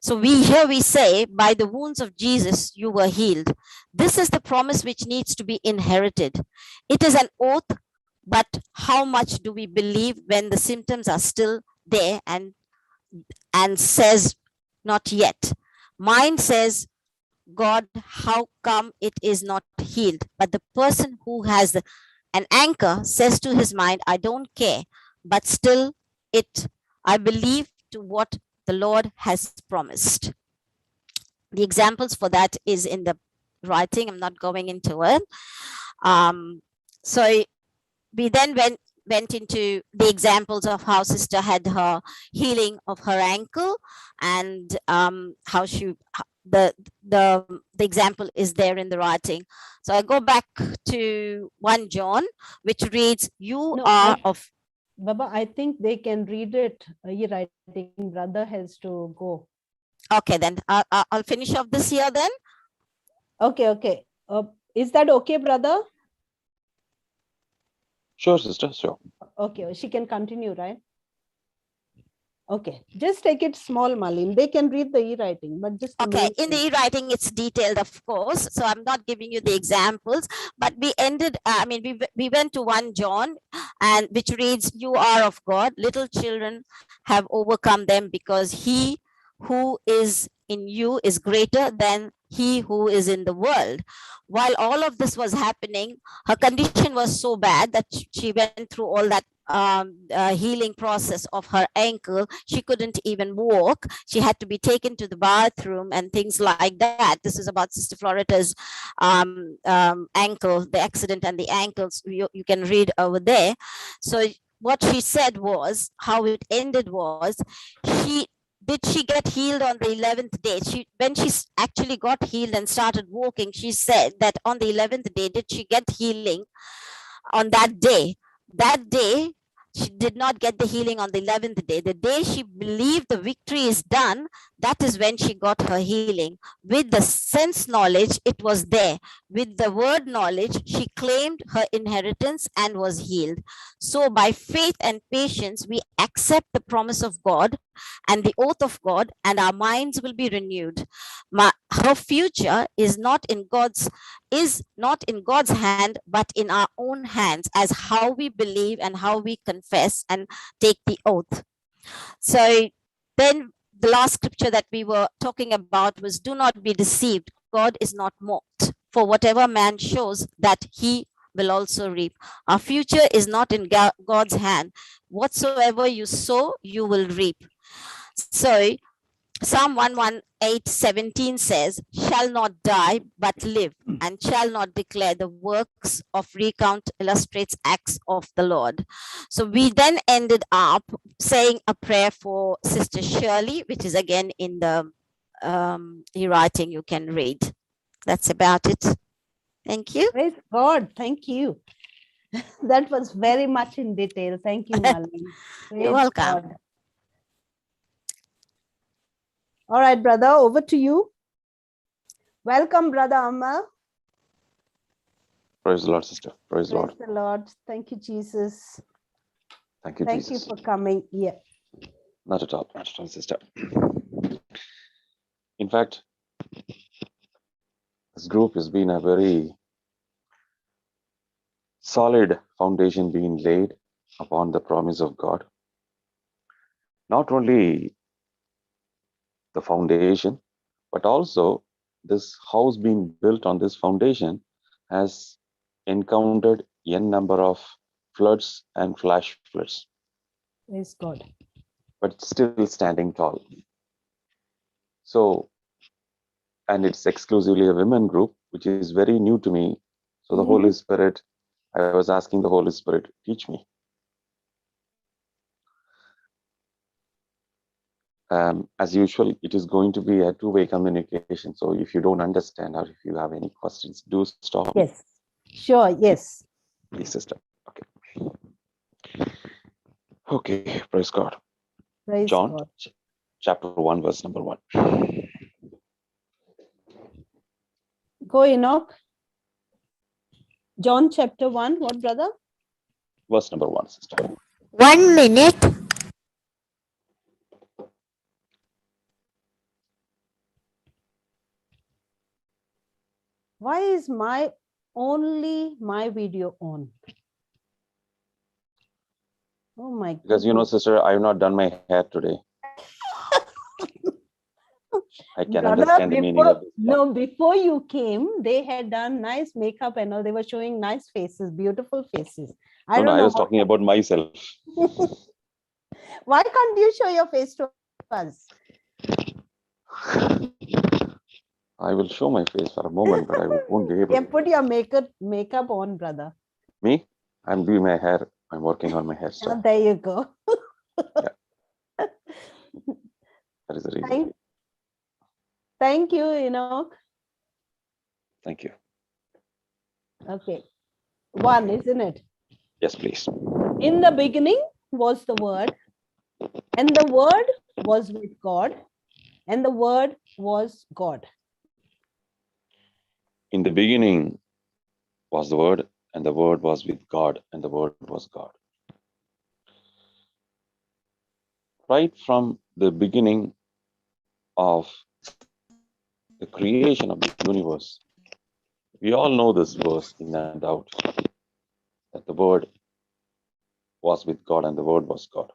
So we say, by the wounds of Jesus, you were healed. This is the promise which needs to be inherited. It is an oath, but how much do we believe when the symptoms are still there and says not yet? Mind says, God, how come it is not healed? But the person who has an anchor says to his mind, I don't care, but still I believe to what the Lord has promised. The examples for that is in the writing. I'm not going into it. So we then went into the examples of how sister had her healing of her ankle, and how the example is there in the writing. So I go back to 1 John, which reads, you are of... Baba, I think they can read it. E-writing, brother has to go. Okay, then I'll finish off this here then. Okay. Is that okay, brother? Sure, sister, sure. Okay, she can continue, right? Okay, just take it small, Malin. They can read the e-writing, but just okay. In the e-writing, it's detailed, of course. So I'm not giving you the examples, but we ended. We went to 1 John, and which reads, "You are of God. Little children have overcome them, because he who is in you is greater than he who is in the world." While all of this was happening, her condition was so bad that she went through all that healing process of her ankle. She couldn't even walk. She had to be taken to the bathroom and things like that. This is about Sister Floreta's ankle, the accident and the ankles. You can read over there. So what she said was, how it ended was, she get healed on the 11th day. When she actually got healed and started walking, she said that on the 11th day, did she get healing on that day? That day, she did not get the healing on the 11th day. The day she believed the victory is done, that is when she got her healing. With the sense knowledge, it was there. With the word knowledge, she claimed her inheritance and was healed. So by faith and patience, we accept the promise of God and the oath of God, and our minds will be renewed. Her future is not in God's hand, but in our own hands, as how we believe and how we confess and take the oath. So then the last scripture that we were talking about was, do not be deceived. God is not mocked. For whatever man shows, that he will also reap. Our future is not in God's hand. Whatsoever you sow, you will reap. So Psalm 118:17 says, shall not die, but live, and shall not declare the works of recount, illustrates acts of the Lord. So we then ended up saying a prayer for Sister Shirley, which is again in the writing you can read. That's about it. Thank you. Praise God. Thank you. That was very much in detail. Thank you, Malin. You're welcome. God. All right, brother, over to you. Welcome, brother Amal. Praise the Lord, sister. Praise the Lord. Praise the Lord. Thank you, Jesus. Thank you, Thank Jesus. you for coming. Yeah. Not at all, sister. In fact, this group has been a very solid foundation being laid upon the promise of God. Not only the foundation, but also this house being built on this foundation has encountered n number of floods and flash floods. Praise God. but still standing tall. So, and it's exclusively a women group, which is very new to me. So the Holy Spirit, I was asking the Holy Spirit, teach me. As usual, it is going to be a two-way communication. So if you don't understand or if you have any questions, do stop. Yes. Sure. Yes. Please, sister. Okay. Okay. Praise God. Praise John, God. chapter 1, verse number 1. Go, Enoch. John chapter 1. What, brother? Verse number 1, sister. 1 minute. Why is my video on? Oh my God. Because, you know, sister, I have not done my hair today. I can Brother, understand the meaning of this. No, before you came, they had done nice makeup and all. They were showing nice faces, beautiful faces. I don't know. I was talking about myself. Why can't you show your face to us? I will show my face for a moment, but I won't be able Yeah, to. put your makeup on, brother. Me? I'm doing my hair. I'm working on my Oh, hairstyle. there you go. That is the reason. Thank you, Enoch. Thank you. Okay. 1, isn't it? Yes, please. In the beginning was the Word, and the Word was with God, and the Word was God. In the beginning was the Word, and the Word was with God, and the Word was God. Right from the beginning of the creation of the universe, we all know this verse in and out, that the Word was with God and the Word was God.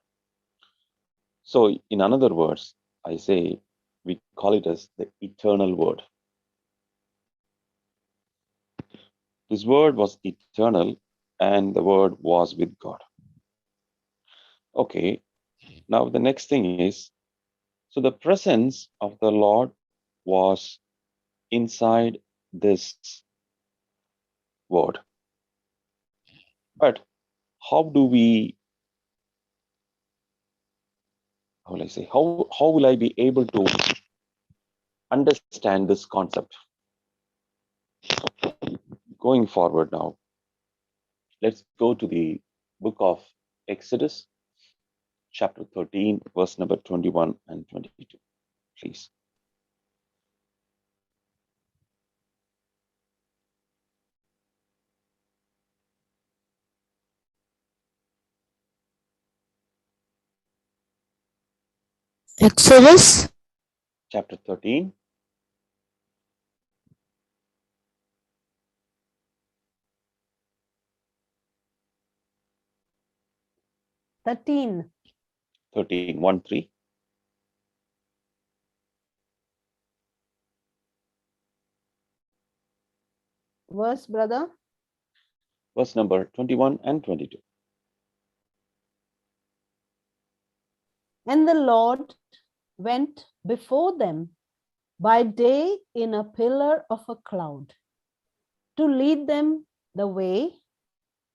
So, in another words, I say we call it as the eternal Word. This Word was eternal and the Word was with God. Okay, now the next thing is, so the presence of the Lord was inside this Word. But how do we, how will I say, how will I be able to understand this concept? Going forward now, let's go to the book of Exodus, chapter 13, verse number 21 and 22, please. Exodus Chapter 13, Thirteen. 1, 3. Verse, brother. Verse number 21 and 22. And the Lord went before them by day in a pillar of a cloud to lead them the way,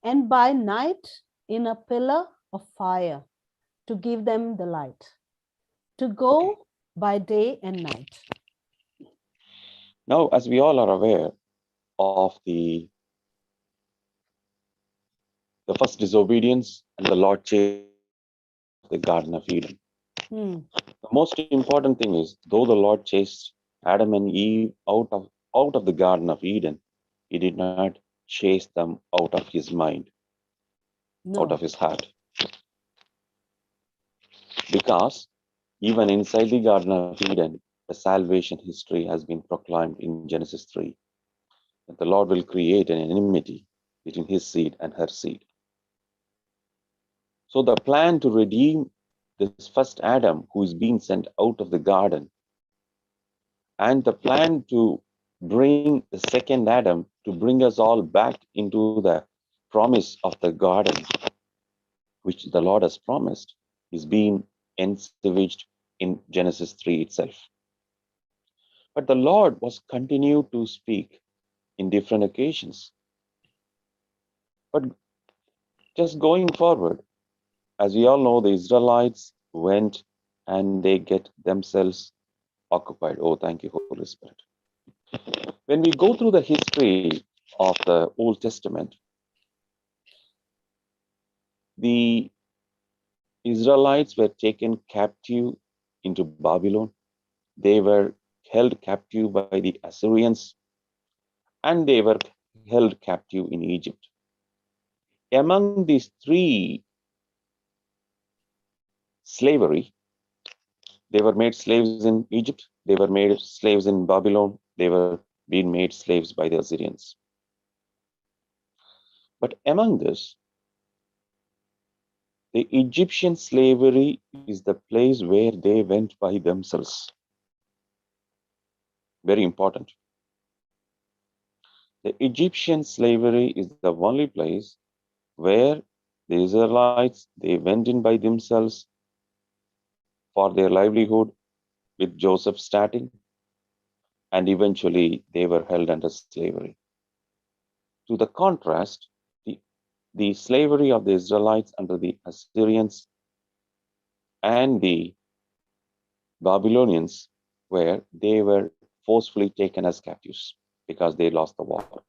and by night in a pillar of fire to give them the light, to go by day and night. Now, as we all are aware of the first disobedience and the Lord chased the Garden of Eden. The most important thing is, though the Lord chased Adam and Eve out of the Garden of Eden, he did not chase them out of his mind, out of his heart. Because even inside the Garden of Eden, the salvation history has been proclaimed in Genesis 3, that the Lord will create an enmity between his seed and her seed. So the plan to redeem this first Adam who is being sent out of the garden, and the plan to bring the second Adam to bring us all back into the promise of the garden, which the Lord has promised, is being envisaged in Genesis 3 itself. But the Lord was continued to speak in different occasions. But just going forward, as we all know, the Israelites went and they get themselves occupied. Oh, thank you, Holy Spirit. When we go through the history of the Old Testament, the Israelites were taken captive into Babylon. They were held captive by the Assyrians, and they were held captive in Egypt. Among these three slavery, they were made slaves in Egypt, they were made slaves in Babylon, they were being made slaves by the Assyrians. But among this, the Egyptian slavery is the place where they went by themselves. Very important. The Egyptian slavery is the only place where the Israelites, they went in by themselves for their livelihood, with Joseph starting, and eventually they were held under slavery. To the contrast, the slavery of the Israelites under the Assyrians and the Babylonians, where they were forcefully taken as captives because they lost the war.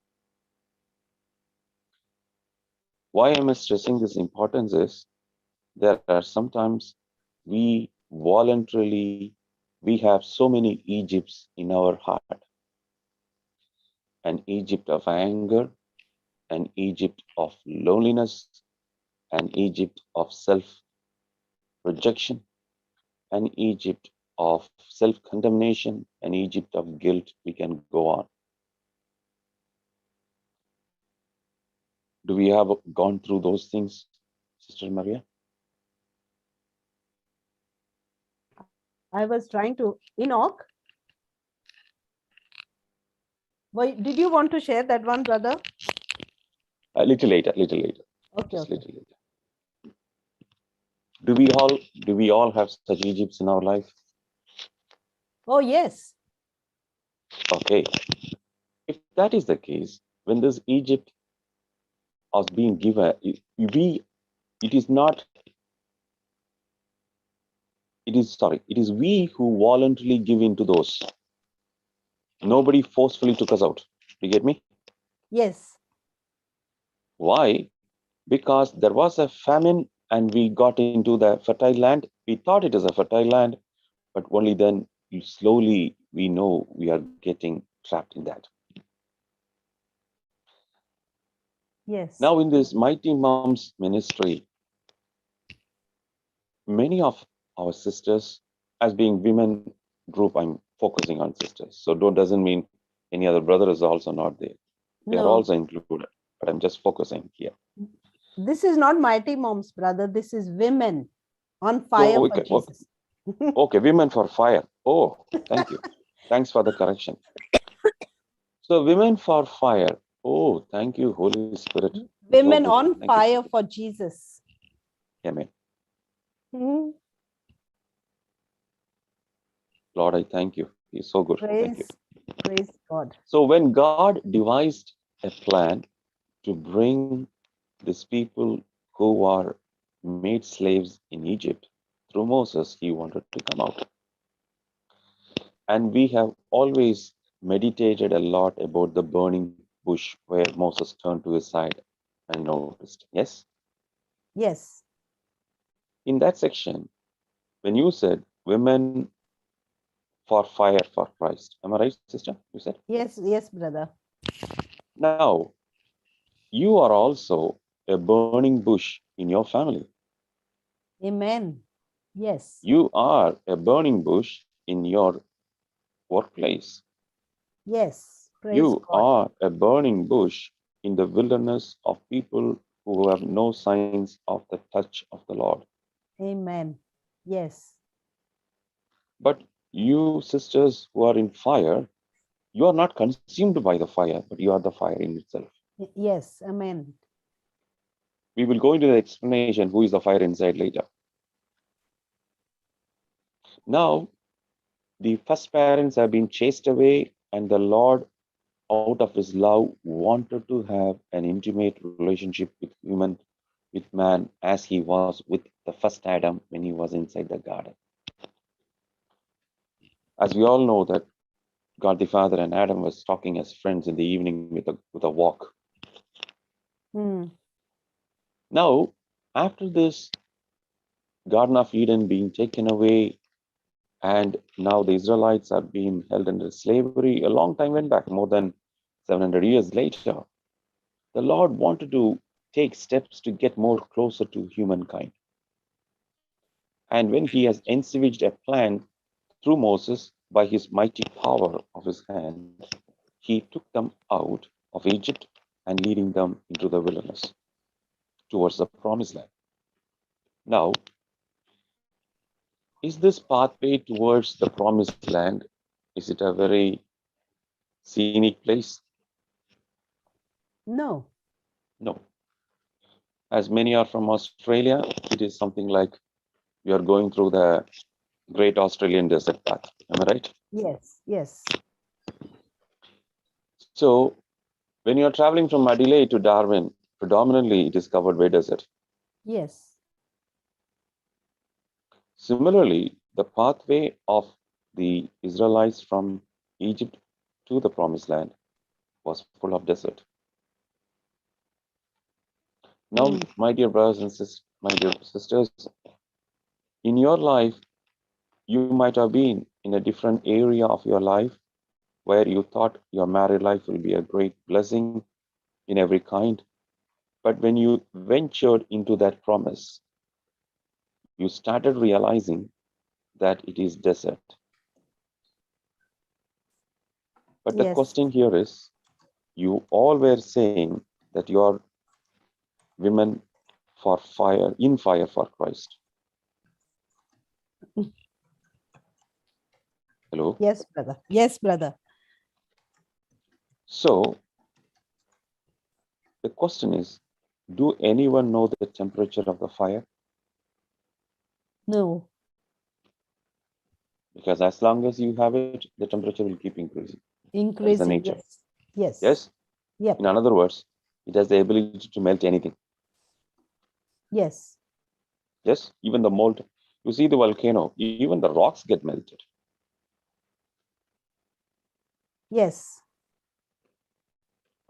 Why am I stressing this importance is there are sometimes we voluntarily, we have so many Egypts in our heart. An Egypt of anger, an Egypt of loneliness, an Egypt of self-rejection, an Egypt of self-condemnation, an Egypt of guilt. We can go on. Do we have gone through those things, Sister Maria? I was trying to, Enoch. Did you want to share that one, brother? A little later. Okay. Just little later. Do we all have such Egypts in our life? Oh, yes. Okay. If that is the case, when this Egypt was being given, it is we who voluntarily give into those. Nobody forcefully took us out. You get me? Yes. Why? Because there was a famine and we got into the fertile land. We thought it is a fertile land, but only then slowly we know we are getting trapped in that. Yes. Now in this Mighty Moms ministry, many of our sisters, as being women group, I'm focusing on sisters. So doesn't mean any other brother is also not there. They are also included, but I'm just focusing here. This is not Mighty Moms, brother. This is women on fire for Jesus. Okay, women for fire. Oh, thank you. Thanks for the correction. So women for fire. Oh, thank you, Holy Spirit. Women So on thank fire you. for Jesus. Amen. Hmm. Lord, I thank you. He's so good. Thank you. Praise God. So when God devised a plan to bring these people who are made slaves in Egypt through Moses, he wanted to come out. And we have always meditated a lot about the burning bush where Moses turned to his side and noticed. Yes? Yes. In that section, when you said women for fire for Christ, am I right, sister? You said? Yes, yes, brother. Now, you are also a burning bush in your family. Amen. Yes. You are a burning bush in your workplace. Yes. Praise You God. are a burning bush in the wilderness of people who have no signs of the touch of the Lord. Amen. Yes. But you sisters who are in fire, you are not consumed by the fire, but you are the fire in itself. Yes. Amen. We will go into the explanation who is the fire inside later. Now, the first parents have been chased away, and the Lord, out of his love, wanted to have an intimate relationship with man, as he was with the first Adam when he was inside the garden. As we all know that God the Father and Adam was talking as friends in the evening with a walk. Now, after this Garden of Eden being taken away, and now the Israelites are being held under slavery, a long time went back, more than 700 years later, the Lord wanted to take steps to get more closer to humankind. And when he has envisaged a plan through Moses by his mighty power of his hand, he took them out of Egypt and leading them into the wilderness towards the promised land. Now, is this pathway towards the promised land, is it a very scenic place? No. No. As many are from Australia, it is something like we are going through the Great Australian Desert path. Am I right? Yes. Yes. So when you are traveling from Adelaide to Darwin, predominantly it is covered by desert. Yes. Similarly, the pathway of the Israelites from Egypt to the promised land was full of desert. Now, my dear brothers and my dear sisters, in your life, you might have been in a different area of your life where you thought your married life will be a great blessing in every kind. But when you ventured into that promise, you started realizing that it is desert. But the Yes. question here is, you all were saying that you are women for fire, in fire for Christ. Hello? Yes, brother. Yes, brother. So the question is, do anyone know the temperature of the fire? No. Because as long as you have it, the temperature will keep increasing. That is the Increasing. nature. Yes. Yes. Yes? Yep. In other words, it has the ability to melt anything. Yes. Yes? Even the molten. You see the volcano, even the rocks get melted. Yes.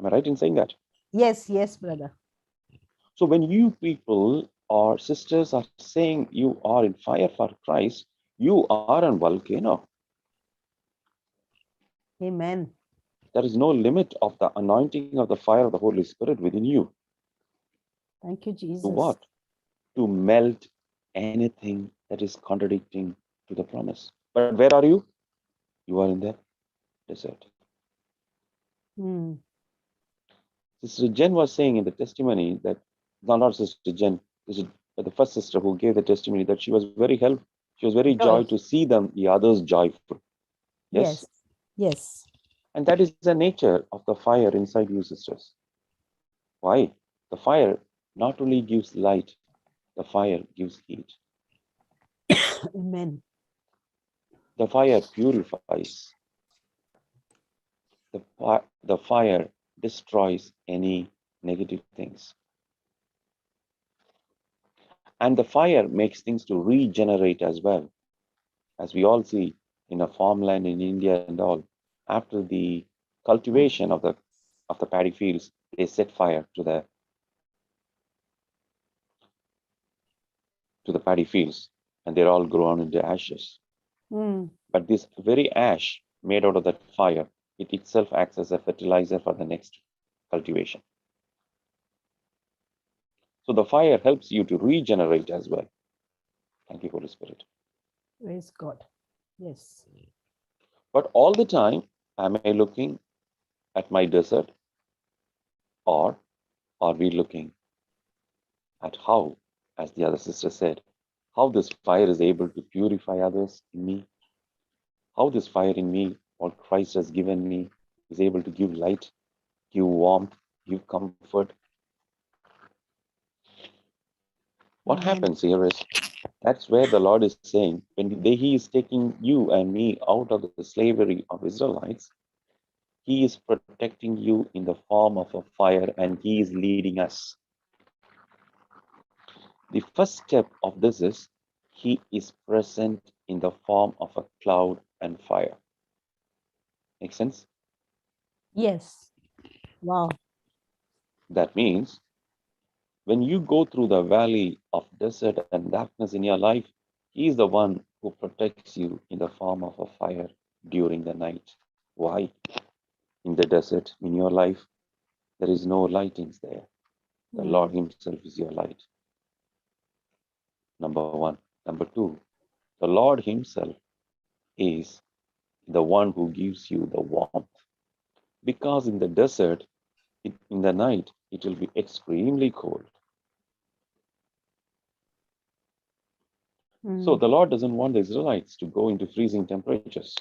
Am I right in saying that? Yes. Yes, brother. So when you people or sisters are saying you are in fire for Christ, you are a volcano. Amen. There is no limit of the anointing of the fire of the Holy Spirit within you. Thank you, Jesus. To what? To melt anything that is contradicting to the promise. But where are you? You are in the desert. Sister Jen was saying in the testimony that, not Sister Jen, the first sister who gave the testimony, that she was very she was very joy to see the others joyful. Yes? Yes. Yes. And that is the nature of the fire inside you, sisters. Why? The fire not only gives light, the fire gives heat. Amen. The fire purifies. The fire destroys any negative things. And the fire makes things to regenerate as well. As we all see in a farmland in India and all, after the cultivation of the paddy fields, they set fire to the paddy fields, and they're all grown into ashes. But this very ash made out of that fire, it itself acts as a fertilizer for the next cultivation. So the fire helps you to regenerate as well. Thank you, Holy Spirit. Praise God. Yes. But all the time, am I looking at my desert, or are we looking at how, as the other sister said, how this fire is able to purify others in me, how this fire in me, what Christ has given me, is able to give light, give warmth, give comfort. What happens here is, That's where the Lord is saying, when He is taking you and me out of the slavery of Israelites, He is protecting you in the form of a fire, and He is leading us. The first step of this is He is present in the form of a cloud and fire. Make sense? Yes. Wow. That means when you go through the valley of desert and darkness in your life, He is the one who protects you in the form of a fire during the night. Why? In the desert, in your life, there is no lightings there. The Lord Himself is your light. Number one. Number two, the Lord Himself is the one who gives you the warmth. Because in the desert, in the night, it will be extremely cold. So the Lord doesn't want the Israelites to go into freezing temperatures.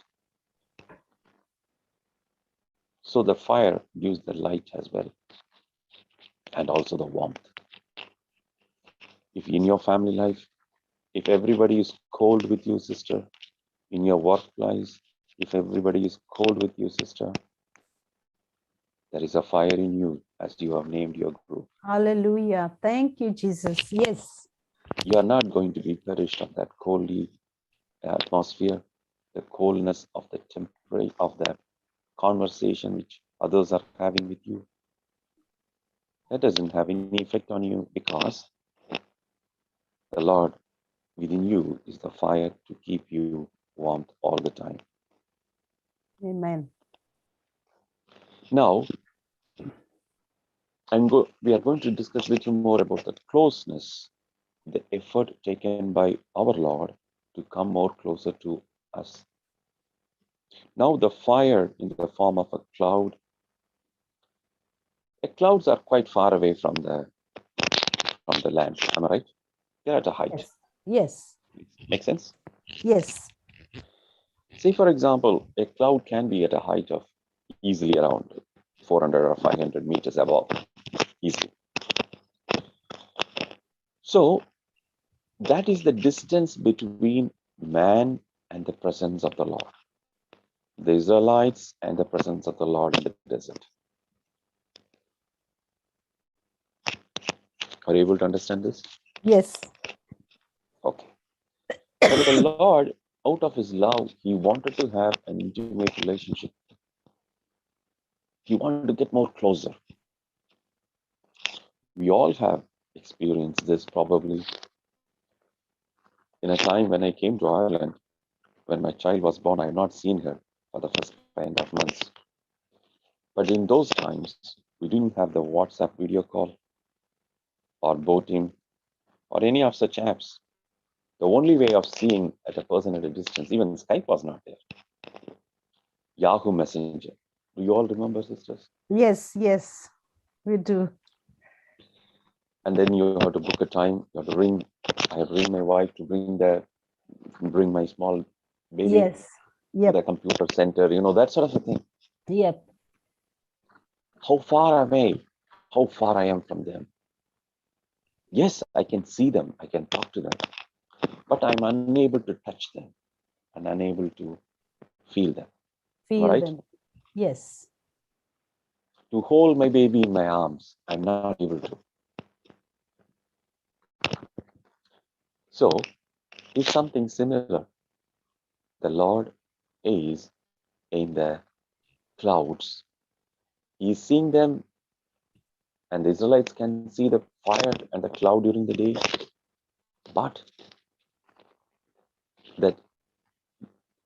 So the fire gives the light as well, and also the warmth. If in your family life, if everybody is cold with you, sister, in your workplace, if everybody is cold with you, sister, there is a fire in you as you have named your group. Hallelujah. Thank you, Jesus. Yes. You are not going to be perished of that coldly atmosphere, the coldness of the temperature of the conversation which others are having with you. That doesn't have any effect on you, because the Lord within you is the fire to keep you warmth all the time. Amen. Now, we are going to discuss a little more about the closeness, the effort taken by our Lord to come more closer to us. Now, the fire in the form of a cloud. The clouds are quite far away from the land. Am I right? They're at a height. Yes. Make sense? Yes. Say, for example, a cloud can be at a height of easily around 400 or 500 meters above, easily. So that is the distance between man and the presence of the Lord. The Israelites and the presence of the Lord in the desert. Are you able to understand this? Yes. Okay. But the Lord, out of His love, He wanted to have an intimate relationship. He wanted to get more closer. We all have experienced this probably. In a time when I came to Ireland, when my child was born, I had not seen her for the first 5.5 months. But in those times, we didn't have the WhatsApp video call or boating or any of such apps. The only way of seeing at a person at a distance, even Skype was not there. Yahoo Messenger. Do you all remember, sisters? Yes. Yes. We do. And then you have to book a time. You have to ring. I have to ring my wife to bring my small baby Yes. to Yep. the computer center. You know, that sort of a thing. Yep. How far away, how far I am from them. Yes, I can see them. I can talk to them. But I'm unable to touch them and unable to feel them. Feel Right? them. Yes. To hold my baby in my arms, I'm not able to. So, it's something similar. The Lord is in the clouds. He's seeing them, and the Israelites can see the fire and the cloud during the day. But that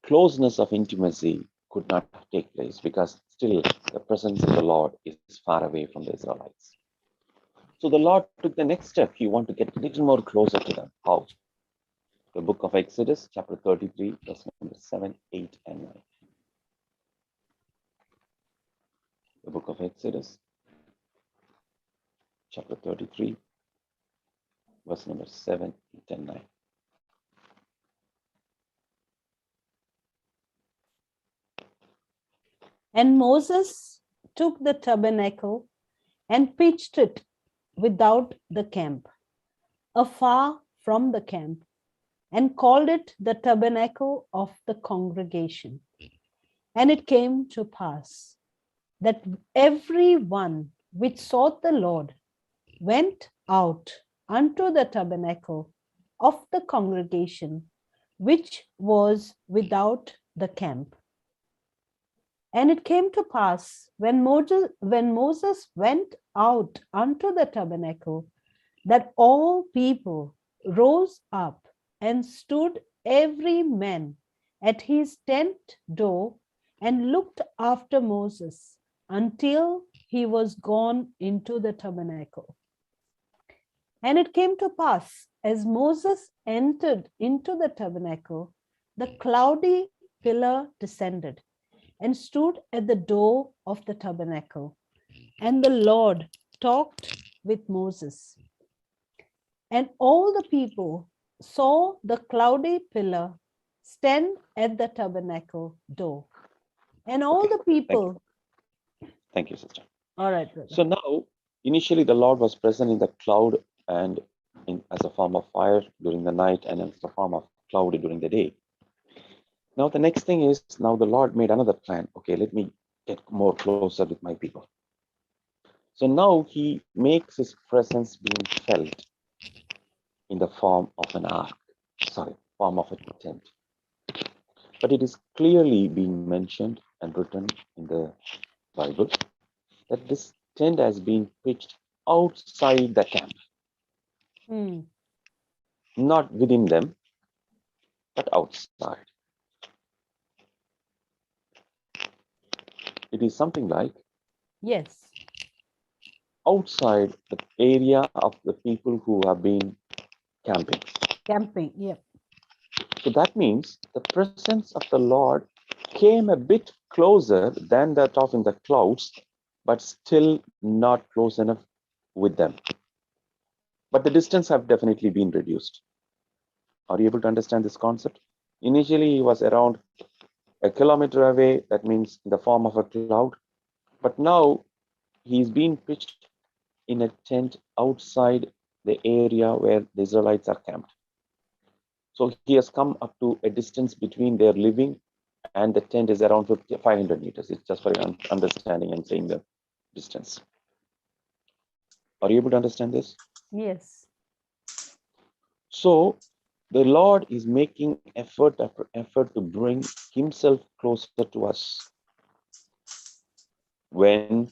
closeness of intimacy could not take place, because still the presence of the Lord is far away from the Israelites. So the Lord took the next step. He wanted to get a little more closer to them. How? The book of Exodus, chapter 33, verse number 7, 8, and 9. The book of Exodus, chapter 33, verse number 7, 8, and 9. And Moses took the tabernacle and pitched it without the camp, afar from the camp, and called it the tabernacle of the congregation. And it came to pass that every one which sought the Lord went out unto the tabernacle of the congregation, which was without the camp. And it came to pass when Moses went out unto the tabernacle, that all people rose up and stood every man at his tent door and looked after Moses until he was gone into the tabernacle. And it came to pass, as Moses entered into the tabernacle, the cloudy pillar descended and stood at the door of the tabernacle. And the Lord talked with Moses. And all the people saw the cloudy pillar stand at the tabernacle door. And all Okay, the people. Thank you, sister. All right, brother. So now, initially, the Lord was present in the cloud and as a form of fire during the night and as a form of cloud during the day. Now, the next thing is, now the Lord made another plan. Okay, let me get more closer with my people. So now he makes his presence being felt in the form of an ark, form of a tent. But it is clearly being mentioned and written in the Bible that this tent has been pitched outside the camp, not within them, but outside. It is something like Yes. outside the area of the people who have been camping. Camping, yeah. So that means the presence of the Lord came a bit closer than that of in the clouds, but still not close enough with them. But the distance have definitely been reduced. Are you able to understand this concept? Initially, he was around a kilometer away, that means in the form of a cloud. But now he's being pitched in a tent outside the area where the Israelites are camped. So he has come up to a distance between their living and the tent is around 500 meters. It's just for your understanding and saying the distance. Are you able to understand this? Yes. So the Lord is making effort after effort to bring himself closer to us. When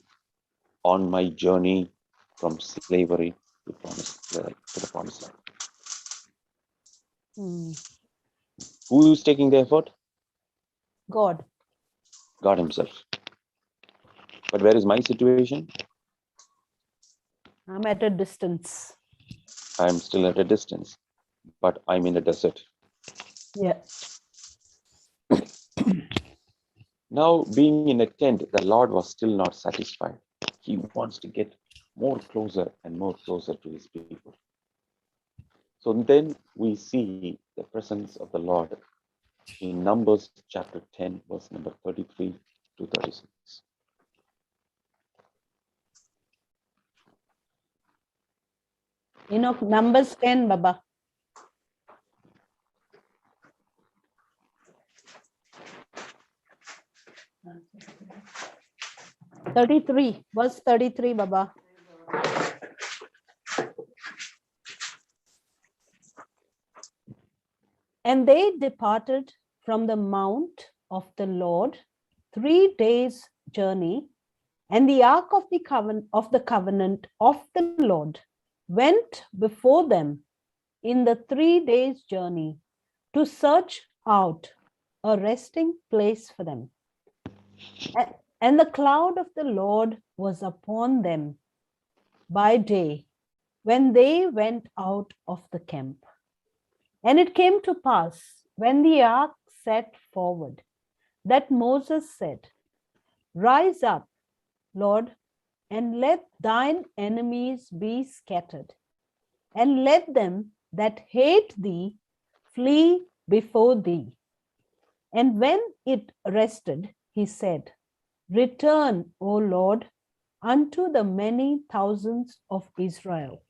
on my journey from slavery to the promised land. Who is taking the effort? God. God himself. But where is my situation? I'm at a distance. I'm still at a distance, but I'm in a desert. Yeah. Now, being in a tent, the Lord was still not satisfied. He wants to get more closer and more closer to his people. So then we see the presence of the Lord in Numbers chapter 10, verse number 33 to 36. Numbers 10, Baba. Verse 33, Baba. And they departed from the mount of the Lord 3 days' journey, and the ark of the covenant of the Lord went before them in the 3 days' journey to search out a resting place for them. And the cloud of the Lord was upon them by day when they went out of the camp. And it came to pass when the ark set forward that Moses said, Rise up, Lord, and let thine enemies be scattered, and let them that hate thee flee before thee. And when it rested, he said, Return, O Lord, unto the many thousands of Israel.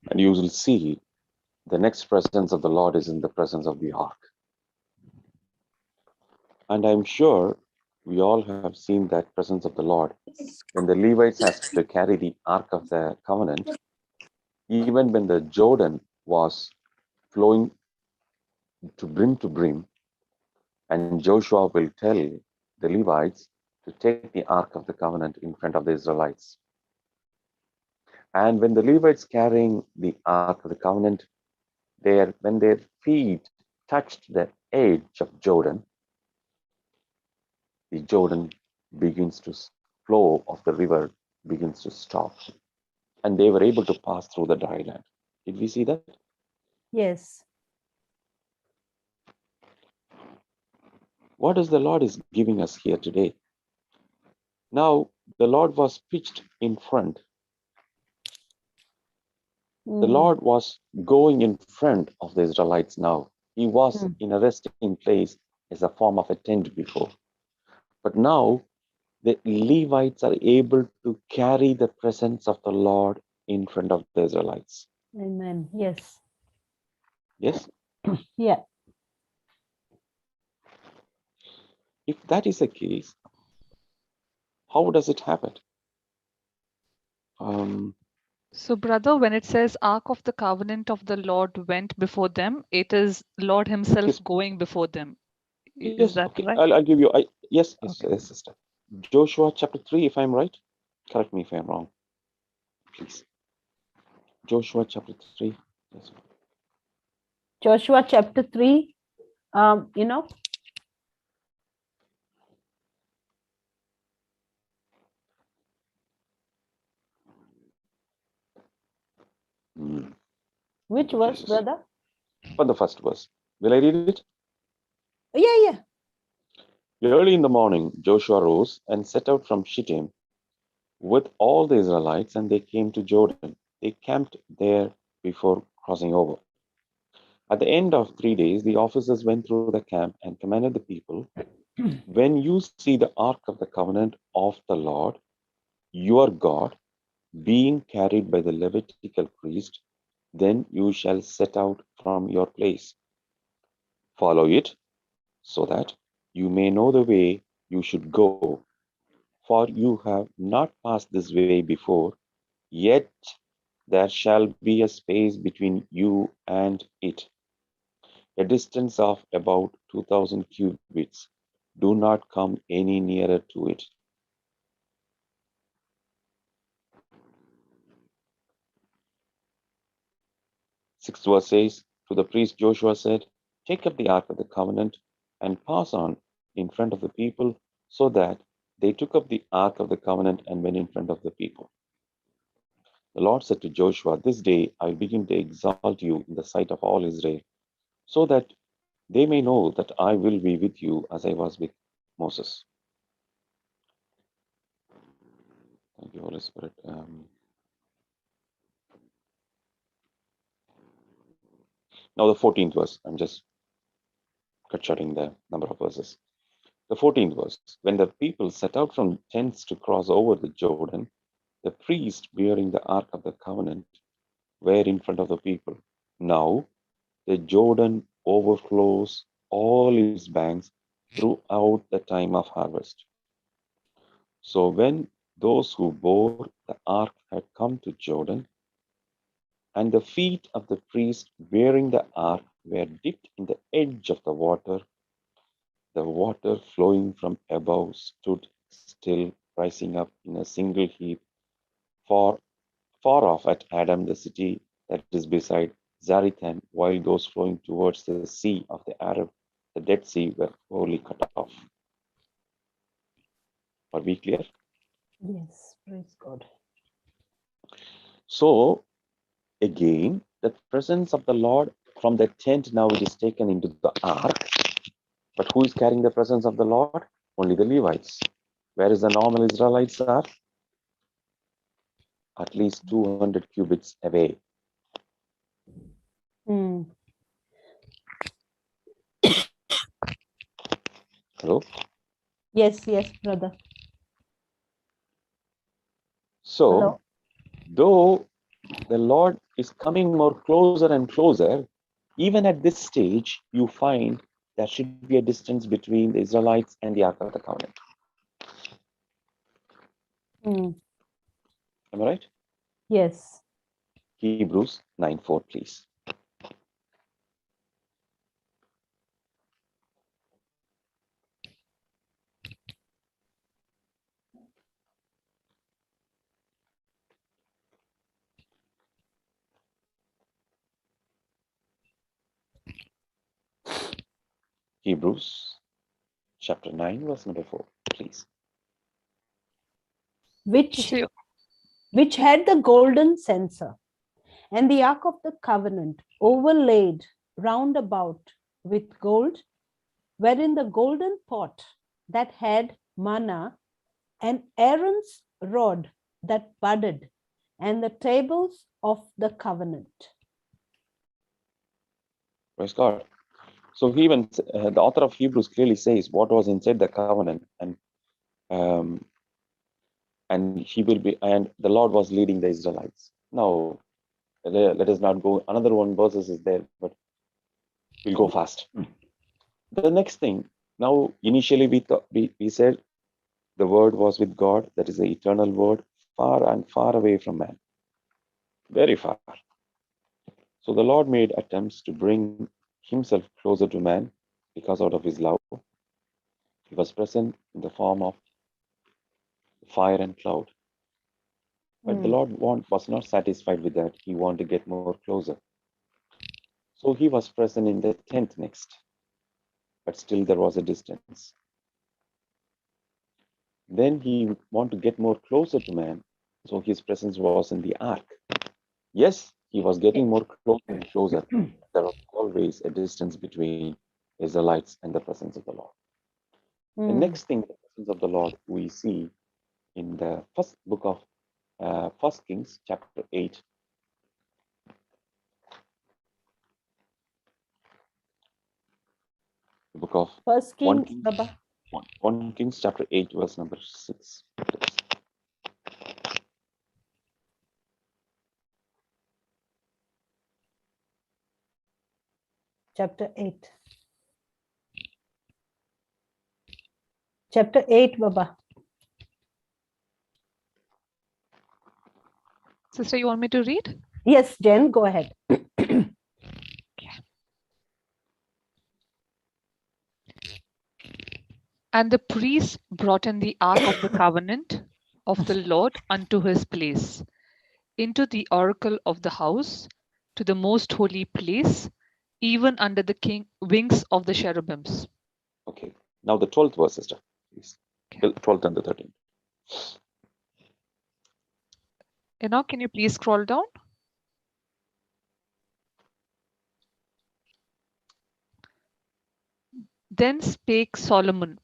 And you will see the next presence of the Lord is in the presence of the ark. And I'm sure we all have seen that presence of the Lord when the Levites has to carry the ark of the covenant, even when the Jordan was flowing to brim, and Joshua will tell the Levites to take the ark of the covenant in front of the Israelites. And when the Levites carrying the ark of the covenant, when their feet touched the edge of Jordan, the Jordan begins to flow of the river begins to stop, and they were able to pass through the dry land. Did we see that? Yes. What is the Lord is giving us here today? Now, the Lord was pitched in front. The Lord was going in front of the Israelites now. He was in a resting place as a form of a tent before. But now, the Levites are able to carry the presence of the Lord in front of the Israelites. Amen. Yes. Yes? Yeah. If that is the case, how does it happen? So, brother, when it says Ark of the Covenant of the Lord went before them, it is Lord Himself Yes. going before them. Is Yes, that okay. right? I'll give you. Yes, Okay. yes, sister. Joshua chapter 3, if I'm right. Correct me if I'm wrong, please. Joshua chapter 3. Yes. Joshua chapter 3, you know, which verse, Jesus. brother? For the first verse. Will I read it? Yeah. Early in the morning, Joshua rose and set out from Shittim with all the Israelites, and they came to Jordan. They camped there before crossing over. At the end of 3 days, the officers went through the camp and commanded the people, when you see the ark of the covenant of the Lord, your God, being carried by the Levitical priest, then you shall set out from your place. Follow it, so that you may know the way you should go, for you have not passed this way before, yet there shall be a space between you and it, a distance of about 2,000 cubits. Do not come any nearer to it. Sixth verse says, to the priest Joshua said, take up the ark of the covenant and pass on in front of the people, so that they took up the ark of the covenant and went in front of the people. The Lord said to Joshua, this day I begin to exalt you in the sight of all Israel, so that they may know that I will be with you as I was with Moses. Thank you, Holy Spirit. Now the 14th verse. I'm just cut-shorting the number of verses. The 14th verse. When the people set out from tents to cross over the Jordan, the priest bearing the ark of the covenant were in front of the people. Now the Jordan overflows all its banks throughout the time of harvest. So when those who bore the ark had come to Jordan, and the feet of the priest bearing the ark were dipped in the edge of the water flowing from above stood still, rising up in a single heap, far off at Adam, the city that is beside Zarethan, while those flowing towards the sea of the Arab, the Dead Sea, were wholly cut off. Are we clear? Yes, praise God. So, again, the presence of the Lord from the tent now it is taken into the ark. But who is carrying the presence of the Lord? Only the Levites. Whereas the normal Israelites are at least 200 cubits away. Hello? Yes, brother. So, Hello? though the Lord is coming more closer and closer. Even at this stage, you find there should be a distance between the Israelites and the Ark of the Covenant. Mm. Am I right? Yes. Hebrews 9:4, please. Hebrews chapter 9, verse number 4, please. Which had the golden censer and the ark of the covenant overlaid round about with gold, wherein the golden pot that had manna, and Aaron's rod that budded, and the tables of the covenant. Praise God. So even the author of Hebrews clearly says what was inside the covenant, and he will be, and the Lord was leading the Israelites. Now, let us not go. Another one verses is there, but we'll go fast. The next thing. Now, initially we said the word was with God. That is the eternal word, far and far away from man, very far. So the Lord made attempts to bring himself closer to man because out of his love. He was present in the form of fire and cloud. But the Lord was not satisfied with that. He wanted to get more closer. So he was present in the tent next. But still there was a distance. Then he wanted to get more closer to man. So his presence was in the ark. Yes, he was getting more closer and closer. There was always a distance between Israelites and the presence of the Lord. The next thing, the presence of the Lord, we see in the first book of 1 Kings, chapter 8. The book of 1 Kings, chapter 8, verse number 6. Chapter 8. Chapter 8, Baba. Sister, you want me to read? Yes, Jen, go ahead. And the priests brought in the ark of the covenant of the Lord unto his place, into the oracle of the house, to the most holy place, even under the wings of the cherubims. Okay. Now the 12th verse, sister, please. Okay. 12th and the 13th. Enoch, can you please scroll down? Then spake Solomon,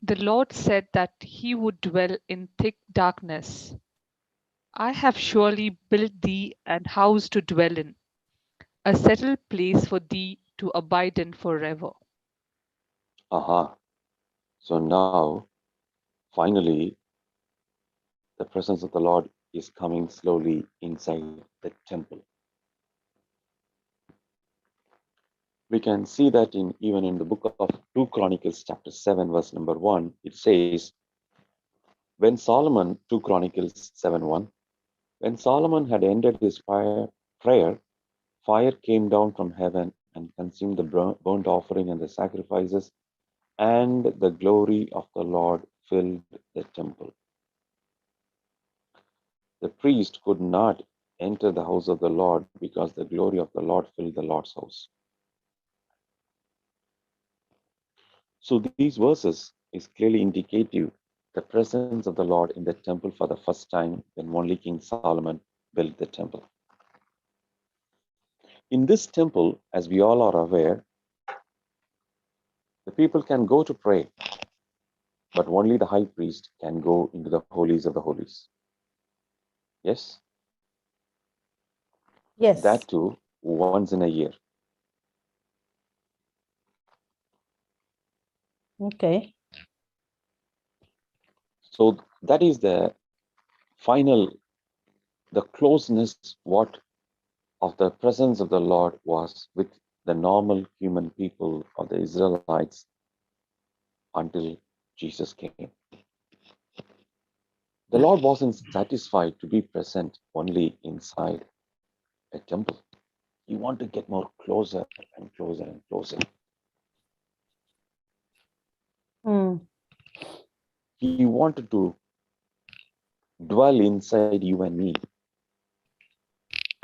the Lord said that he would dwell in thick darkness. I have surely built thee an house to dwell in, a settled place for thee to abide in forever. Aha. So now, finally, the presence of the Lord is coming slowly inside the temple. We can see that even in the book of 2 Chronicles, chapter 7, verse number 1, it says, when Solomon, 2 Chronicles 7:1, when Solomon had ended his prayer, fire came down from heaven and consumed the burnt offering and the sacrifices, and the glory of the Lord filled the temple. The priest could not enter the house of the Lord because the glory of the Lord filled the Lord's house. So these verses is clearly indicative the presence of the Lord in the temple for the first time when only King Solomon built the temple. In this temple, as we all are aware, the people can go to pray, but only the high priest can go into the holies of the holies. Yes? Yes. That too, once in a year. Okay. So that is the final the closeness what of the presence of the Lord was with the normal human people of the Israelites until Jesus came. The Lord wasn't satisfied to be present only inside a temple. He wanted to get more closer and closer and closer. He wanted to dwell inside you and me.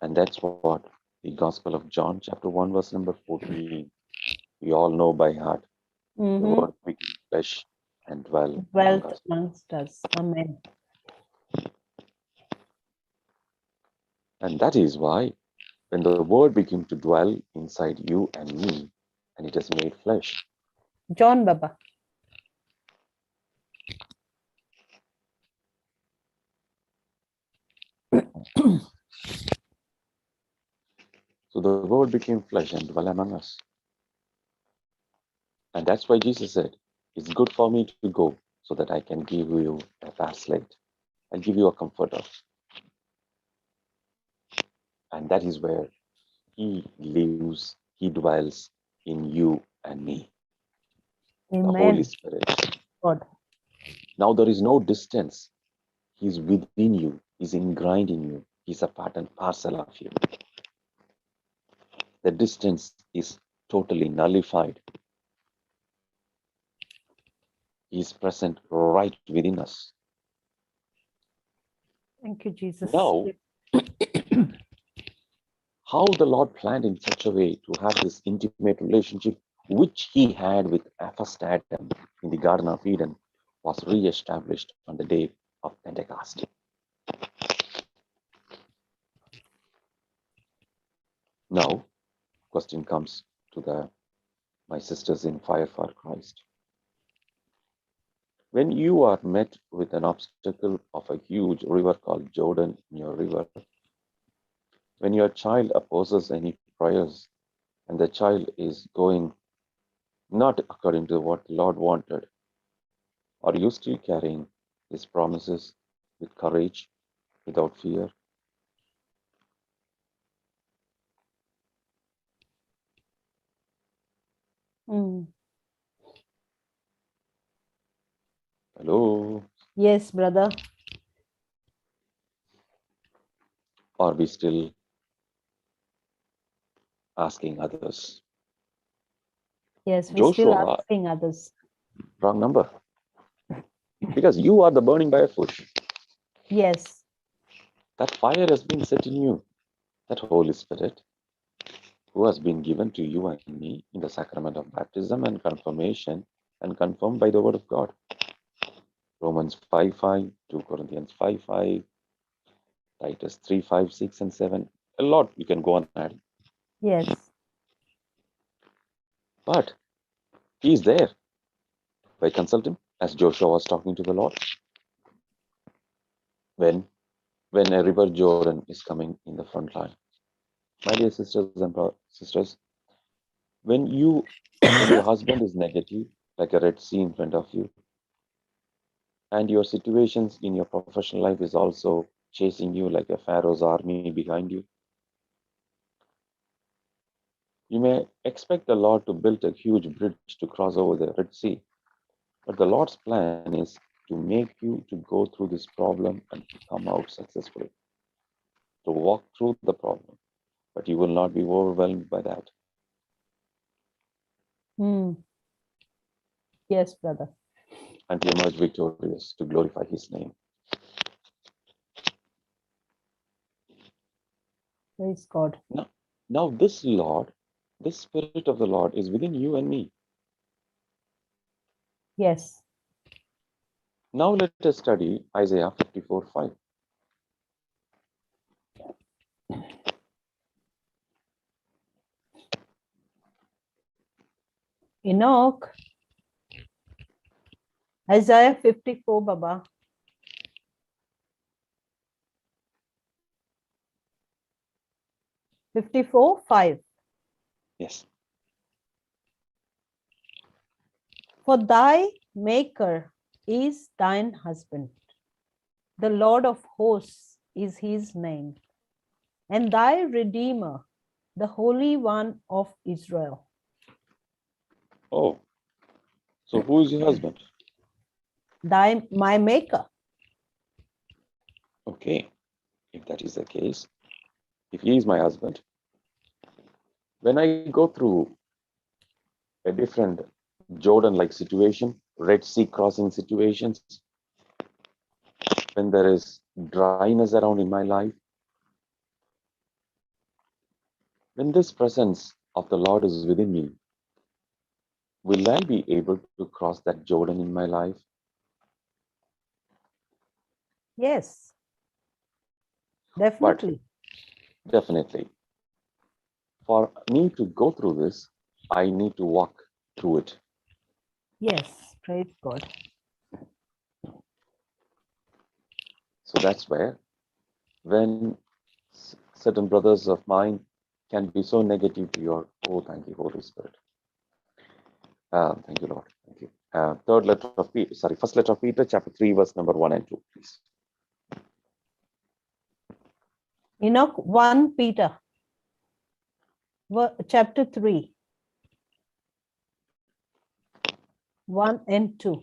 And that's what the Gospel of John, chapter 1, verse number 14, we all know by heart. The word became flesh and dwelt among us. Amongst us. Amen. And that is why when the word became to dwell inside you and me, and it has made flesh. John Baba. So the word became flesh and dwelt among us. And that's why Jesus said, it's good for me to go so that I can give you a flashlight. I'll give you a comforter. And that is where he lives, he dwells in you and me. Amen. The Holy Spirit. God. Now there is no distance. He's within you. He's ingrained in you. He's a part and parcel of you. The distance is totally nullified. He is present right within us. Thank you, Jesus. Now, how the Lord planned in such a way to have this intimate relationship which he had with first Adam in the Garden of Eden was re-established on the day of Pentecost. Now, question comes to my sisters in fire for Christ. When you are met with an obstacle of a huge river called Jordan in your river, when your child opposes any prayers and the child is going not according to what the Lord wanted, are you still carrying his promises with courage, without fear? Hello? Yes, brother. Are we still asking others? Yes, we're still Joshua, asking others. wrong number. Because you are the burning by a bush. Yes. That fire has been set in you. That Holy Spirit, who has been given to you and me in the sacrament of baptism and confirmation and confirmed by the word of God. Romans 5:5, 2 Corinthians 5:5, Titus 3:5, 6, and 7. A lot you can go on adding. Yes. But he is there. Why consult him? As Joshua was talking to the Lord. When a river Jordan is coming in the front line. My dear sisters and sisters, when your husband is negative, like a Red Sea in front of you, and your situations in your professional life is also chasing you like a Pharaoh's army behind you, you may expect the Lord to build a huge bridge to cross over the Red Sea. But the Lord's plan is to make you to go through this problem and to come out successfully, to walk through the problem. But you will not be overwhelmed by that. Yes, brother. And to emerge victorious, to glorify his name. Praise God. Now this Lord, this Spirit of the Lord is within you and me. Yes. Now let us study Isaiah 54:5. Enoch. Isaiah 54, Baba. (54, 5). Yes. For thy maker is thine husband. The Lord of hosts is his name, and thy Redeemer, the Holy One of Israel. Oh, so who is your husband? My Maker. Okay, if that is the case, if he is my husband, when I go through a different Jordan-like situation, Red Sea crossing situations, when there is dryness around in my life, when this presence of the Lord is within me, will I be able to cross that Jordan in my life? Yes, But definitely. definitely, for me to go through this, I need to walk through it. Yes, praise God. So that's where, when certain brothers of mine can be so negative to your, oh, thank you, Holy Spirit. Thank you, Lord. Thank you. First letter of Peter, chapter 3, verse number 1 and 2, please. Enoch 1 Peter, chapter 3, 1 and 2.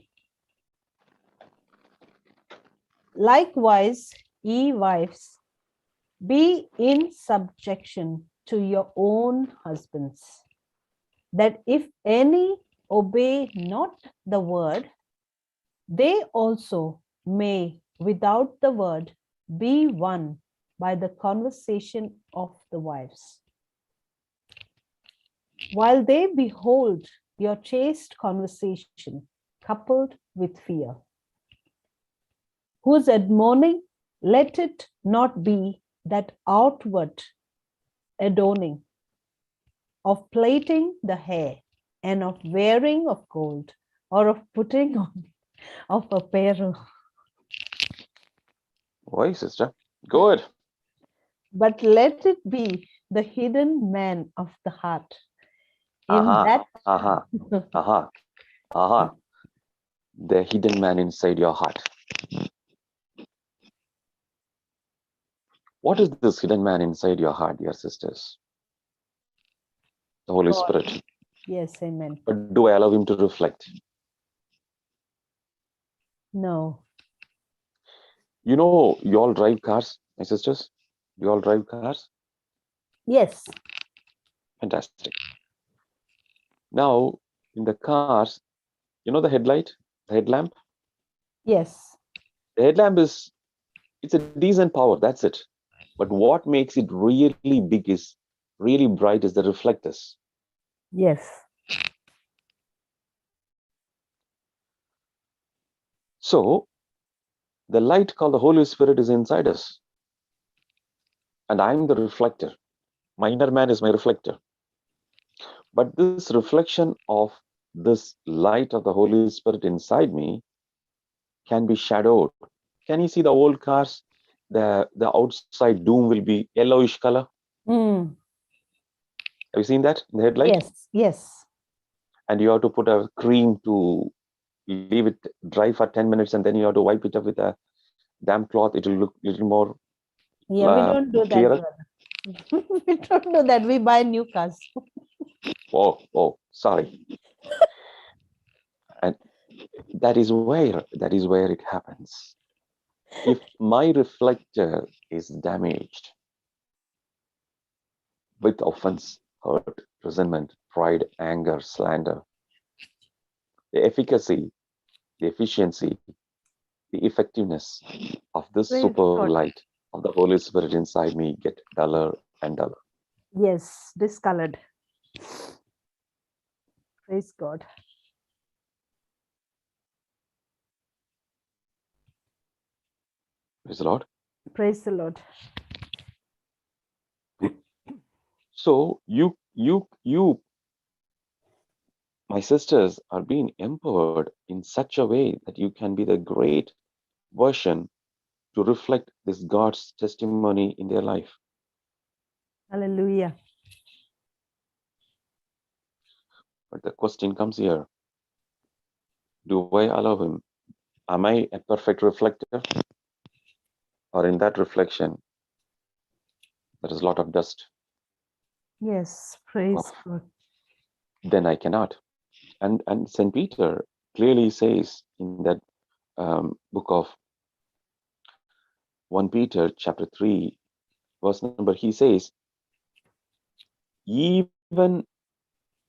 Likewise, ye wives, be in subjection to your own husbands, that if any obey not the word, they also may without the word be won by the conversation of the wives, while they behold your chaste conversation coupled with fear, whose admoning let it not be that outward adorning of plaiting the hair and of wearing of gold or of putting on of apparel, Why, sister? Good. but let it be the hidden man of the heart, in that The hidden man inside your heart. What is this hidden man inside your heart, dear sisters? The Holy God. Spirit. Yes, amen. But do I allow him to reflect? No. You know, you all drive cars, my sisters? You all drive cars? Yes. Fantastic. Now, in the cars, you know the headlight, the headlamp? Yes. The headlamp it's a decent power, that's it. But what makes it really big is, really bright, is the reflectors. Yes. So, the light called the Holy Spirit is inside us. And I'm the reflector. My inner man is my reflector. But this reflection of this light of the Holy Spirit inside me can be shadowed. Can you see the old cars? The outside doom will be yellowish color. Mm. Have you seen that in the headlight? Yes. Yes. And you have to put a cream to leave it dry for 10 minutes, and then you have to wipe it up with a damp cloth. It will look a little more Yeah, we don't do clearer. that. We don't do that. We buy new cars. Oh, sorry. And that is where it happens. If my reflector is damaged with offense, hurt, resentment, pride, anger, slander, the efficacy, the efficiency, the effectiveness of this Praise super God. light of the Holy Spirit inside me get duller and duller. Yes, discolored. Praise God. Praise the Lord. Praise the Lord. So you, my sisters, are being empowered in such a way that you can be the great version to reflect this God's testimony in their life. Hallelujah. But the question comes here. Do I allow him? Am I a perfect reflector? or in that reflection, there is a lot of dust. Yes, praise Wow. God. Then I cannot. And St. Peter clearly says in that book of 1 Peter chapter 3, verse number, he says, even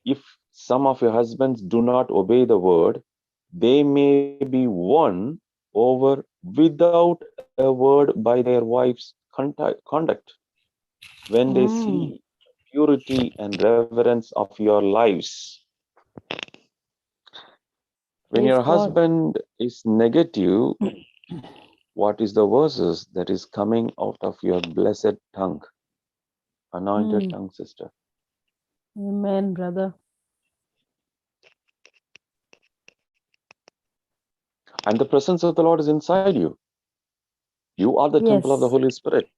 if some of your husbands do not obey the word, they may be won over without a word by their wife's conduct when they see purity and reverence of your lives. When Praise your God. husband is negative, what is the verses that is coming out of your blessed tongue? Anointed tongue, sister. Amen, brother. And the presence of the Lord is inside you. You are the temple of the Yes. Holy Spirit.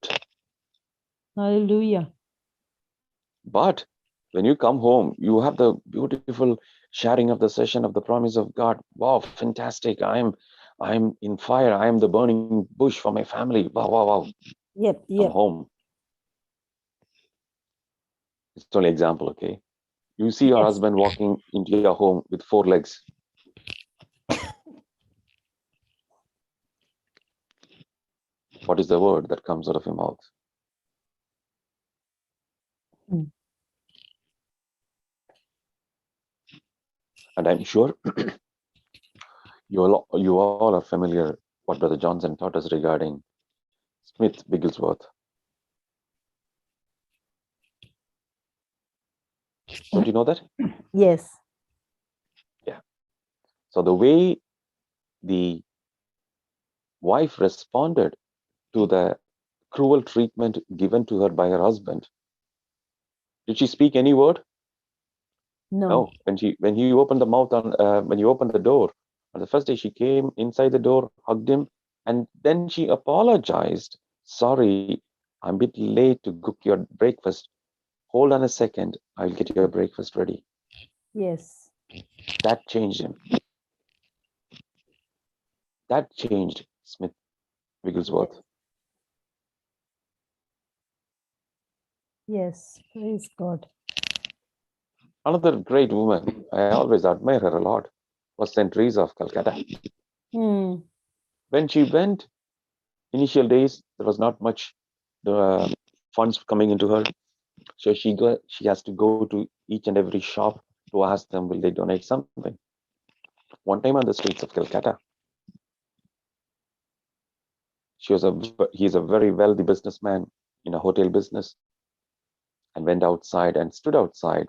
Hallelujah. But when you come home, you have the beautiful sharing of the session of the promise of God. Wow, fantastic. I'm in fire. I am the burning bush for my family. Wow, wow, wow. Yep, Come yep. home. It's only example, okay? You see your Yes. husband walking into your home with 4 legs. What is the word that comes out of your mouth? And I'm sure you all are familiar what Brother Johnson taught us regarding Smith Bigglesworth. Don't you know that? Yes. Yeah. So the way the wife responded to the cruel treatment given to her by her husband, did she speak any word? No. When he opened the mouth when he opened the door on the first day, she came inside the door, hugged him, and then she apologized. Sorry, I'm a bit late to cook your breakfast. Hold on a second, I'll get your breakfast ready. Yes. That changed him. That changed Smith Wigglesworth. Yes. Praise God. Another great woman, I always admire her a lot, was St. Teresa of Calcutta. When she went, initial days, there was not much funds coming into her. So she has to go to each and every shop to ask them, will they donate something? One time on the streets of Calcutta, he's a very wealthy businessman in a hotel business, and went outside and stood outside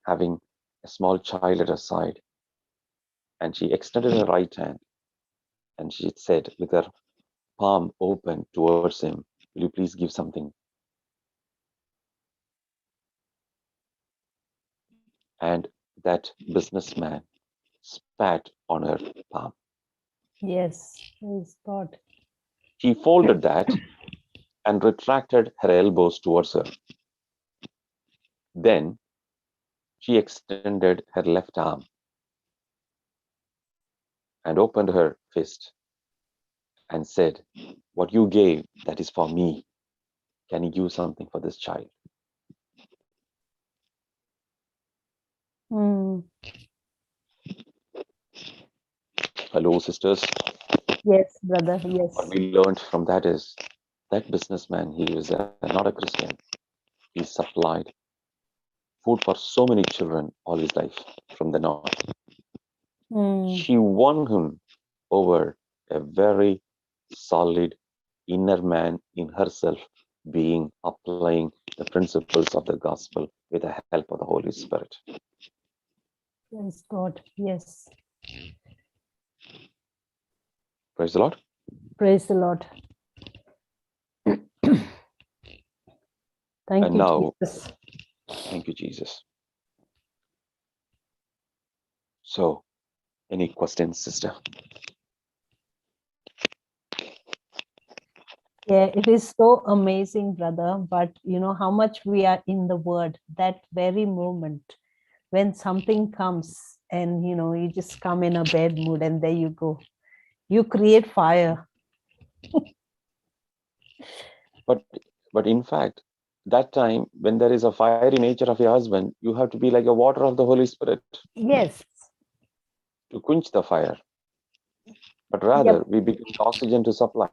having a small child at her side. And she extended her right hand and she said with her palm open towards him, will you please give something? And that businessman spat on her palm. Yes. Praise God. She folded that and retracted her elbows towards her. Then she extended her left arm and opened her fist and said, what you gave, that is for me. Can you give something for this child? Hello, sisters. Yes, brother. Yes. What we learned from that is that businessman, he was not a Christian. He supplied food for so many children all his life from the north. She won him over a very solid inner man in herself, being applying the principles of the gospel with the help of the Holy Spirit. Praise God. Yes. Praise the Lord. Praise the Lord. Thank And you, now, Jesus. thank you, Jesus. So, any questions, sister? Yeah, it is so amazing, brother. But you know how much we are in the word, that very moment when something comes and you know, you just come in a bad mood and there you go. You create fire. But in fact, that time when there is a fiery nature of your husband, you have to be like a water of the Holy Spirit Yes. to quench the fire. But rather, we become the oxygen to supply.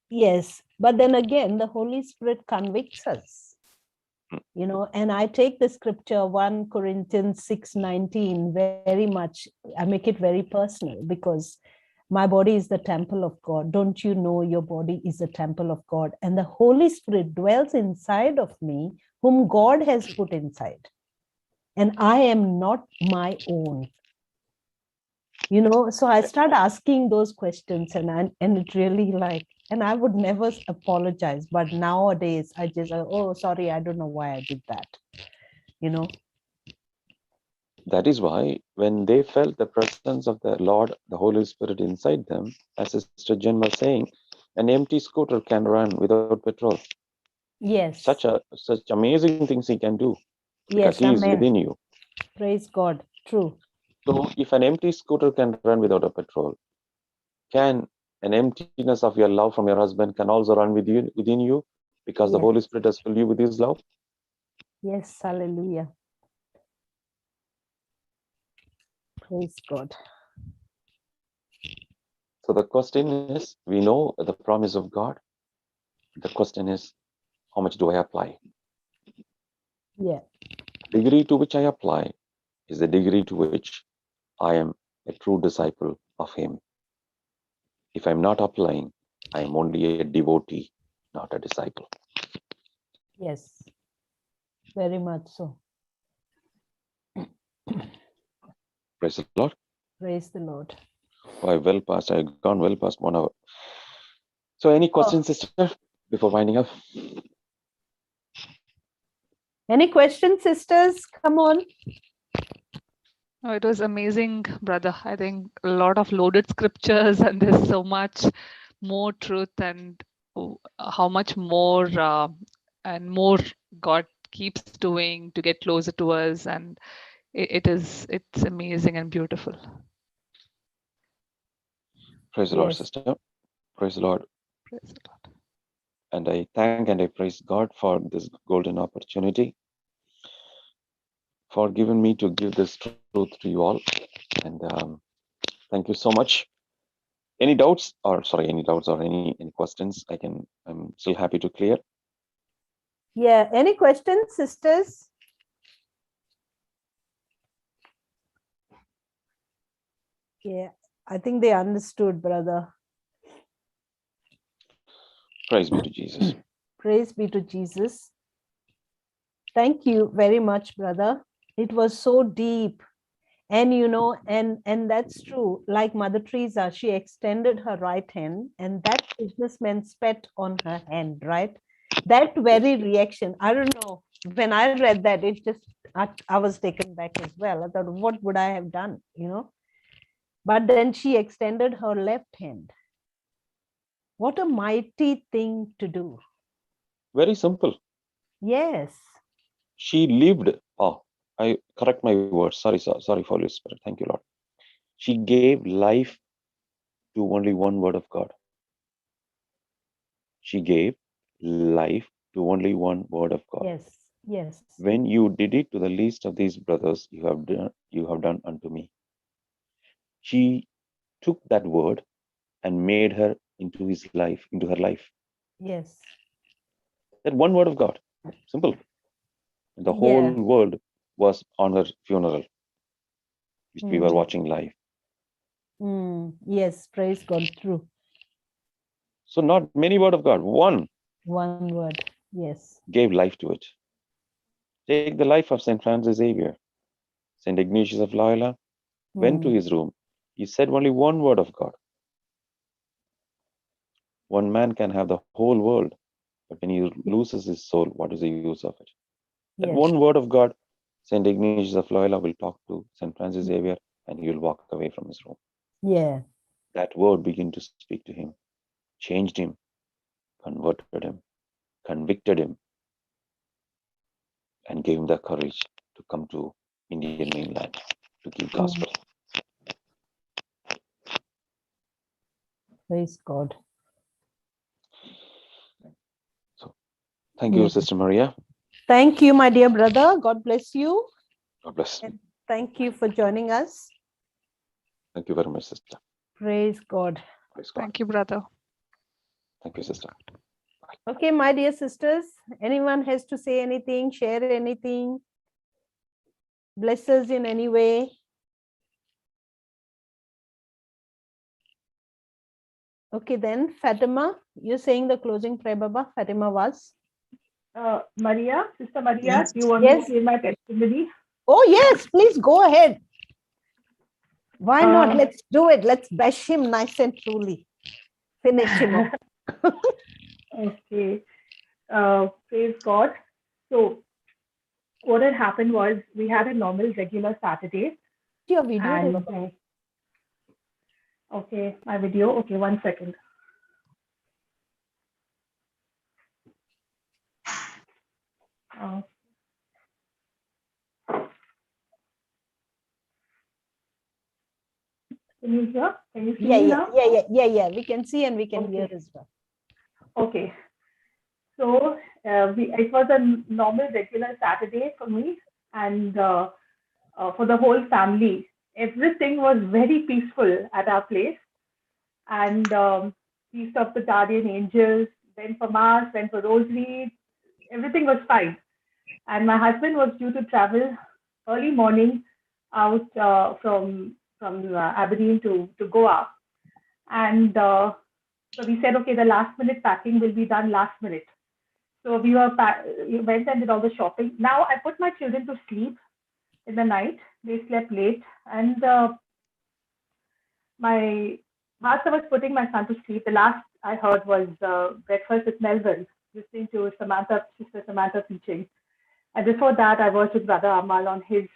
Yes. But then again, the Holy Spirit convicts us. You know, and I take the scripture 1 Corinthians 6:19 very much. I make it very personal because my body is the temple of God. Don't you know your body is the temple of God? And the Holy Spirit dwells inside of me, whom God has put inside. And I am not my own. You know, so I start asking those questions, and it really like, and I would never apologize. But nowadays, I just, oh, sorry, I don't know why I did that. You know. That is why when they felt the presence of the Lord, the Holy Spirit inside them, as Sister Jen was saying, an empty scooter can run without petrol. Yes. Such amazing things he can do because Yes, he is amen. within you. Praise God. True. So if an empty scooter can run without a petrol, can an emptiness of your love from your husband can also run within you because the Yes. Holy Spirit has filled you with his love? Yes, hallelujah. Praise God. So the question is, we know the promise of God. The question is, how much do I apply? Yeah. Degree to which I apply is the degree to which I am a true disciple of him. If I'm not applying, I am only a devotee, not a disciple. Yes. Very much so. Praise the Lord. Praise the Lord. I've gone well past 1 hour. So any questions, sister, before winding up? Any questions, sisters? Come on. Oh, it was amazing, brother. I think a lot of loaded scriptures, and there's so much more truth, and how much more and more God keeps doing to get closer to us, and it's amazing and beautiful. Praise the Lord, Yes. sister. Praise the Lord. Praise the Lord. And I thank and I praise God for this golden opportunity, for giving me to give this truth to you all. And thank you so much. Any doubts or any questions I'm still happy to clear. Yeah. Any questions, sisters? Yeah. I think they understood, brother. Praise be to Jesus. Praise be to Jesus. Thank you very much, brother. It was so deep. And you know, and that's true. Like Mother Teresa, she extended her right hand, and that businessman spat on her hand, right? That very reaction. I don't know. When I read that, it just I was taken back as well. I thought, what would I have done? You know? But then she extended her left hand. What a mighty thing to do. Very simple. Yes. She lived. I correct my words. Sorry, Holy Spirit. Thank you, Lord. She gave life to only one word of God. She gave life to only one word of God. Yes. Yes. When you did it to the least of these brothers, you have done unto me. She took that word and made her into her life. Yes. That one word of God. Simple. The whole Yeah. world was on her funeral, which we were watching live. Yes. Praise God. True. So not many word of God. One word. Yes. gave life to it. Take the life of St. Francis Xavier. St. Ignatius of Loyola went to his room. He said only one word of God. One man can have the whole world, but when he loses his soul, what is the use of it? That Yes. one word of God, St. Ignatius of Loyola will talk to St. Francis Xavier, and he will walk away from his room. Yeah. That word began to speak to him, changed him, converted him, convicted him, and gave him the courage to come to Indian mainland to give gospel. Praise God. Thank you, Sister Maria. Thank you, my dear brother. God bless you. God bless. And thank you for joining us. Thank you very much, Sister. Praise God. Praise God. Thank you, brother. Thank you, Sister. Okay, my dear sisters, anyone has to say anything, share anything, bless us in any way? Okay, then Fatima, you're saying the closing prayer, Baba. Fatima was. Maria, Sister Maria, Yes. do you want Yes. to hear my testimony? Oh, yes, please go ahead. Why not? Uh, Let's do it. Let's bash him nice and truly. Finish him off. Okay. Praise God. So what had happened was we had a normal regular Saturday. Your video. And Baba. okay, my video. Okay, 1 second. Can you hear? Can you see me now? Yeah. We can see and we can hear Okay. as well. Okay. So it was a normal regular Saturday for me and for the whole family. Everything was very peaceful at our place. And Feast of the Guardian Angels, went for Mass, went for Rosary. Everything was fine. And my husband was due to travel early morning out from Aberdeen to Goa. And so we said, okay, the last minute packing will be done last minute. So we went and did all the shopping. Now I put my children to sleep in the night. They slept late. And my master was putting my son to sleep. The last I heard was Breakfast with Melville, listening to Sister Samantha teaching. And before that, I was with Brother Amal on his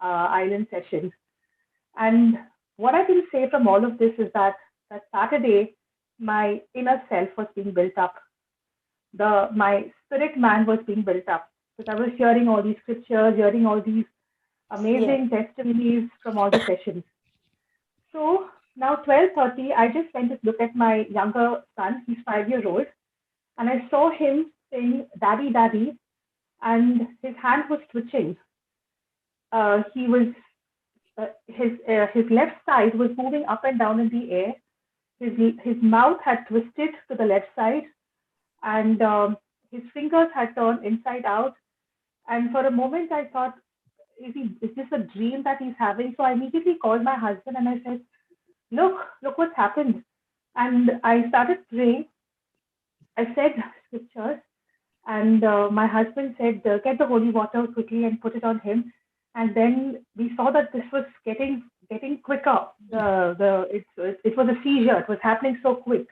island session. And what I can say from all of this is that Saturday, my inner self was being built up. My spirit man was being built up. Because I was hearing all these scriptures, hearing all these amazing testimonies from all the sessions. So now 12:30, I just went to look at my younger son. He's 5-year-old. And I saw him saying, "Daddy, Daddy," and his hand was twitching. He was his left side was moving up and down in the air. His mouth had twisted to the left side, and his fingers had turned inside out. And for a moment, I thought, is this a dream that he's having? So I immediately called my husband and I said, look what's happened. And I started praying. I said scriptures, and my husband said, get the holy water quickly and put it on him. And then we saw that this was getting quicker. It was a seizure. It was happening so quick.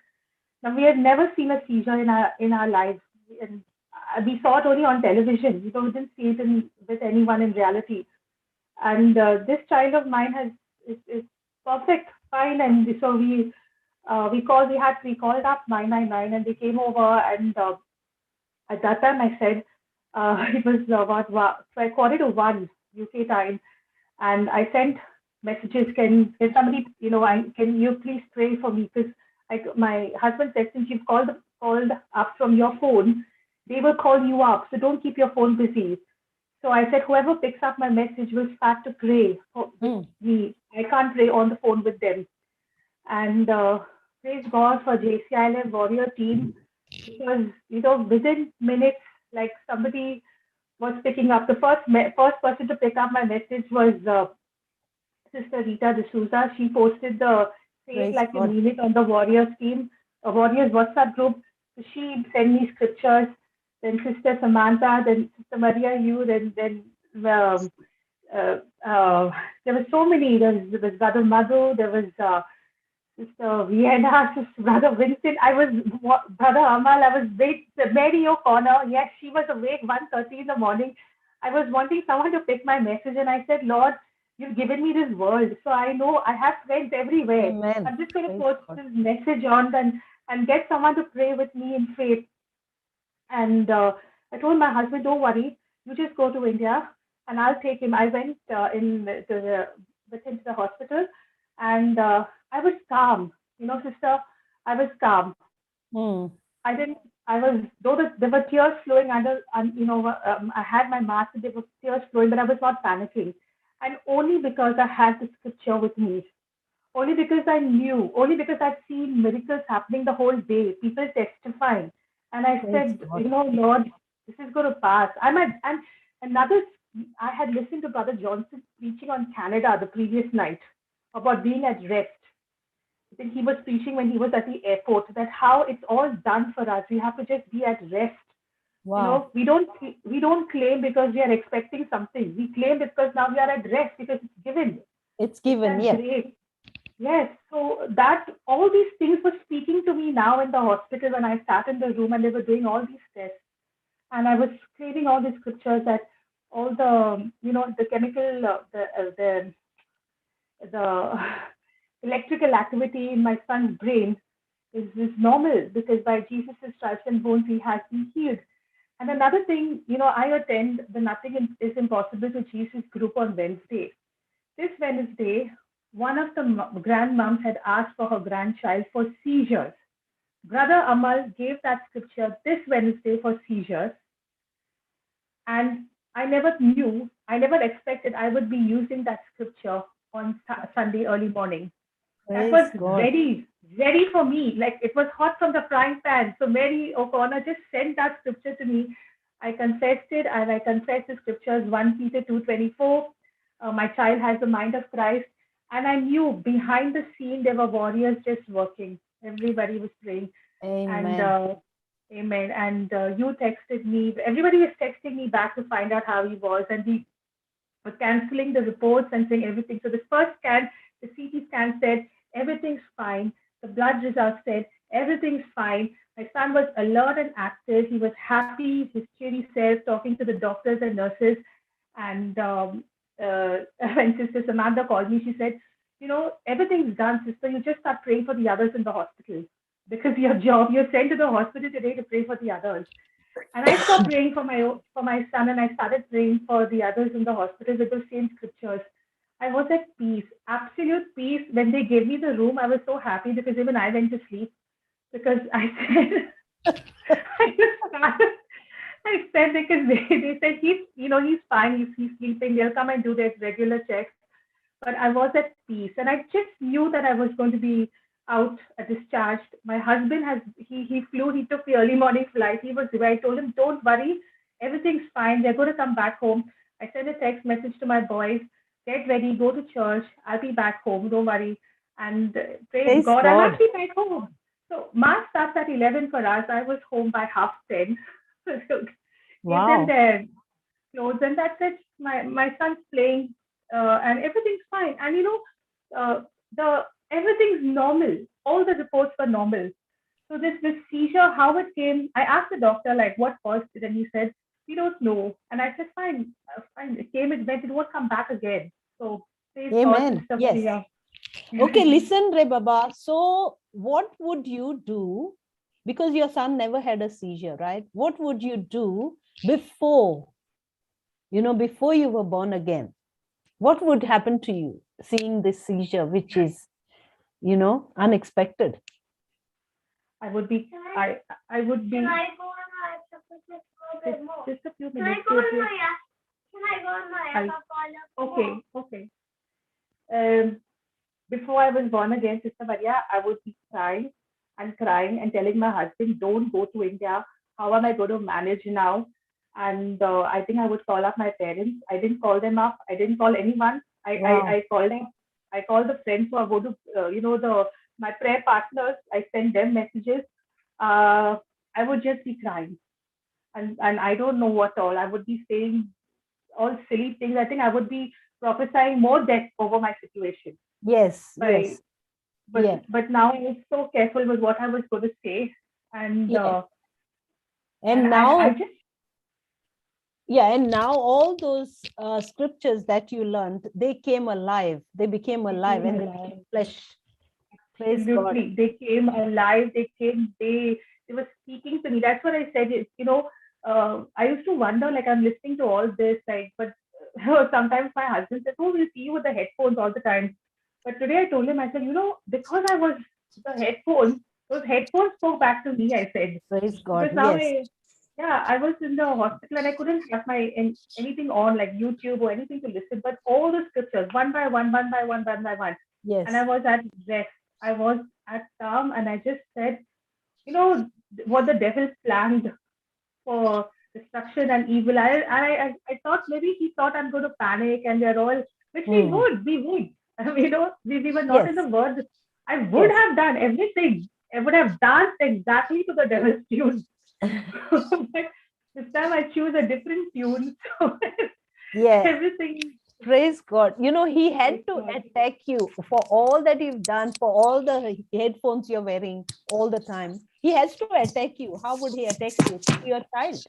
Now we had never seen a seizure in our lives, and we saw it only on television. We didn't see it with anyone in reality. And this child of mine is perfect, fine. And so we called up 999, and they came over. And at that time I said, it was about 1:15 UK time, and I sent messages. Can somebody, can you please pray for me? Because my husband said, since you've called up from your phone, they will call you up. So don't keep your phone busy. So I said, whoever picks up my message will start to pray with me. I can't pray on the phone with them. And praise God for JCILM Warrior Team, because within minutes, like somebody was picking up. The first person to pick up my message was Sister Rita D'Souza. She posted the "Say It Like You Mean It" on the Warriors team, Warriors WhatsApp group. So she sent me scriptures. Then Sister Samantha, then Sister Maria, then there were so many. There was Brother Madhu, there was Sister Vienna, Sister Brother Vincent. Brother Amal. I was Mary O'Connor. Yes, she was awake 1:30 in the morning. I was wanting someone to pick my message, and I said, Lord, you've given me this world, so I know I have friends everywhere. Amen. I'm just going to post this message on and get someone to pray with me in faith. And I told my husband, don't worry, you just go to India and I'll take him. I went with him to the hospital, and I was calm. Sister, I was calm. I didn't. I was there were tears flowing I had my mask. There were tears flowing, but I was not panicking, and only because I had the scripture with me, only because I knew, only because I'd seen miracles happening the whole day, people testifying, and I Praise said, God. Lord, this is going to pass. And another. I had listened to Brother Johnson preaching on Canada the previous night about being at rest. I think he was preaching when he was at the airport that how it's all done for us. We have to just be at rest. Wow. We don't claim because we are expecting something. We claim because now we are at rest because it's given. It's given, That's yes. great. Yes. So that all these things were speaking to me now in the hospital when I sat in the room and they were doing all these tests. And I was claiming all these scriptures that all the, the chemical, the electrical activity in my son's brain is normal because by Jesus' stripes and bones he has been healed. And another thing, I attend the Nothing is Impossible to Jesus group on Wednesday. This Wednesday, one of the grandmoms had asked for her grandchild for seizures. Brother Amal gave that scripture this Wednesday for seizures. And I never expected I would be using that scripture on Sunday early morning. That was ready for me. Like it was hot from the frying pan. So Mary O'Connor just sent that scripture to me. I confessed it, and I confessed the scriptures, 1 Peter 2:24. My child has the mind of Christ. And I knew behind the scene there were warriors just working. Everybody was praying. Amen. And amen. And you texted me. Everybody was texting me back to find out how he was. And we were canceling the reports and saying everything. So the first scan, the CT scan said, everything's fine. The blood results said, everything's fine. My son was alert and active. He was happy, his cheery self, talking to the doctors and nurses. And when Sister Samantha called me, she said, everything's done, sister. You just start praying for the others in the hospital. Because you're sent to the hospital today to pray for the others. And I stopped praying for my son, and I started praying for the others in the hospital with the same scriptures. I was at peace, absolute peace. When they gave me the room, I was so happy because even I went to sleep because I said, I said because they said he's fine, he's sleeping. They'll come and do their regular checks. But I was at peace, and I just knew that I was going to be out discharged. My husband he flew. He took the early morning flight. He was there. I told him, don't worry, everything's fine. They're going to come back home. I sent a text message to my boys, get ready, go to church. I'll be back home. Don't worry. And praise God, I'm actually back home. So mass starts at 11 for us. I was home by 10:30. So wow. Give them their clothes, and that's it. My son's playing, and everything's fine. And everything's normal. All the reports were normal. So this seizure, how it came, I asked the doctor, like, what caused it? And he said, we don't know. And I said, fine. It came, it went, it won't come back again. So, amen. Yes. Okay, listen, Rebaba. So what would you do? Because your son never had a seizure, right? What would you do before you were born again? What would happen to you seeing this seizure, which is unexpected? I would be. Can I go on my just a few minutes. Can I go on my Okay. Before I was born again, Sister Maria, I would be crying and telling my husband, don't go to India. How am I going to manage now? And I think I would call up my parents. I didn't call them up. I didn't call anyone. I called them. I called the friends who are going to, my prayer partners. I sent them messages. I would just be crying. And I don't know what all. I would be saying all silly things. I think I would be prophesying more death over my situation. Yes, yes. But now I was so careful with what I was going to say. And now all those scriptures that you learned, they came alive. They became alive and they became flesh. Praise God. They came alive. They were speaking to me. That's what I said. I used to wonder, like, I'm listening to all this, like, but sometimes my husband says, oh, we see you with the headphones all the time. But today I told him, I said, because I was the headphones, Those headphones spoke back to me, I said. Praise God. Because now Yes. I was in the hospital and I couldn't have anything on like YouTube or anything to listen, but all the scriptures, one by one. Yes. And I was at rest. I was at calm, and I just said, what the devil planned for destruction and evil. I thought maybe he thought I'm going to panic and they're all, which we would. We were not in the word. I would have done everything. I would have danced exactly to the devil's tune. But this time I choose a different tune. So everything. Praise God. He had to attack you for all that you've done, for all the headphones you're wearing all the time. He has to attack you. How would he attack you? Your child.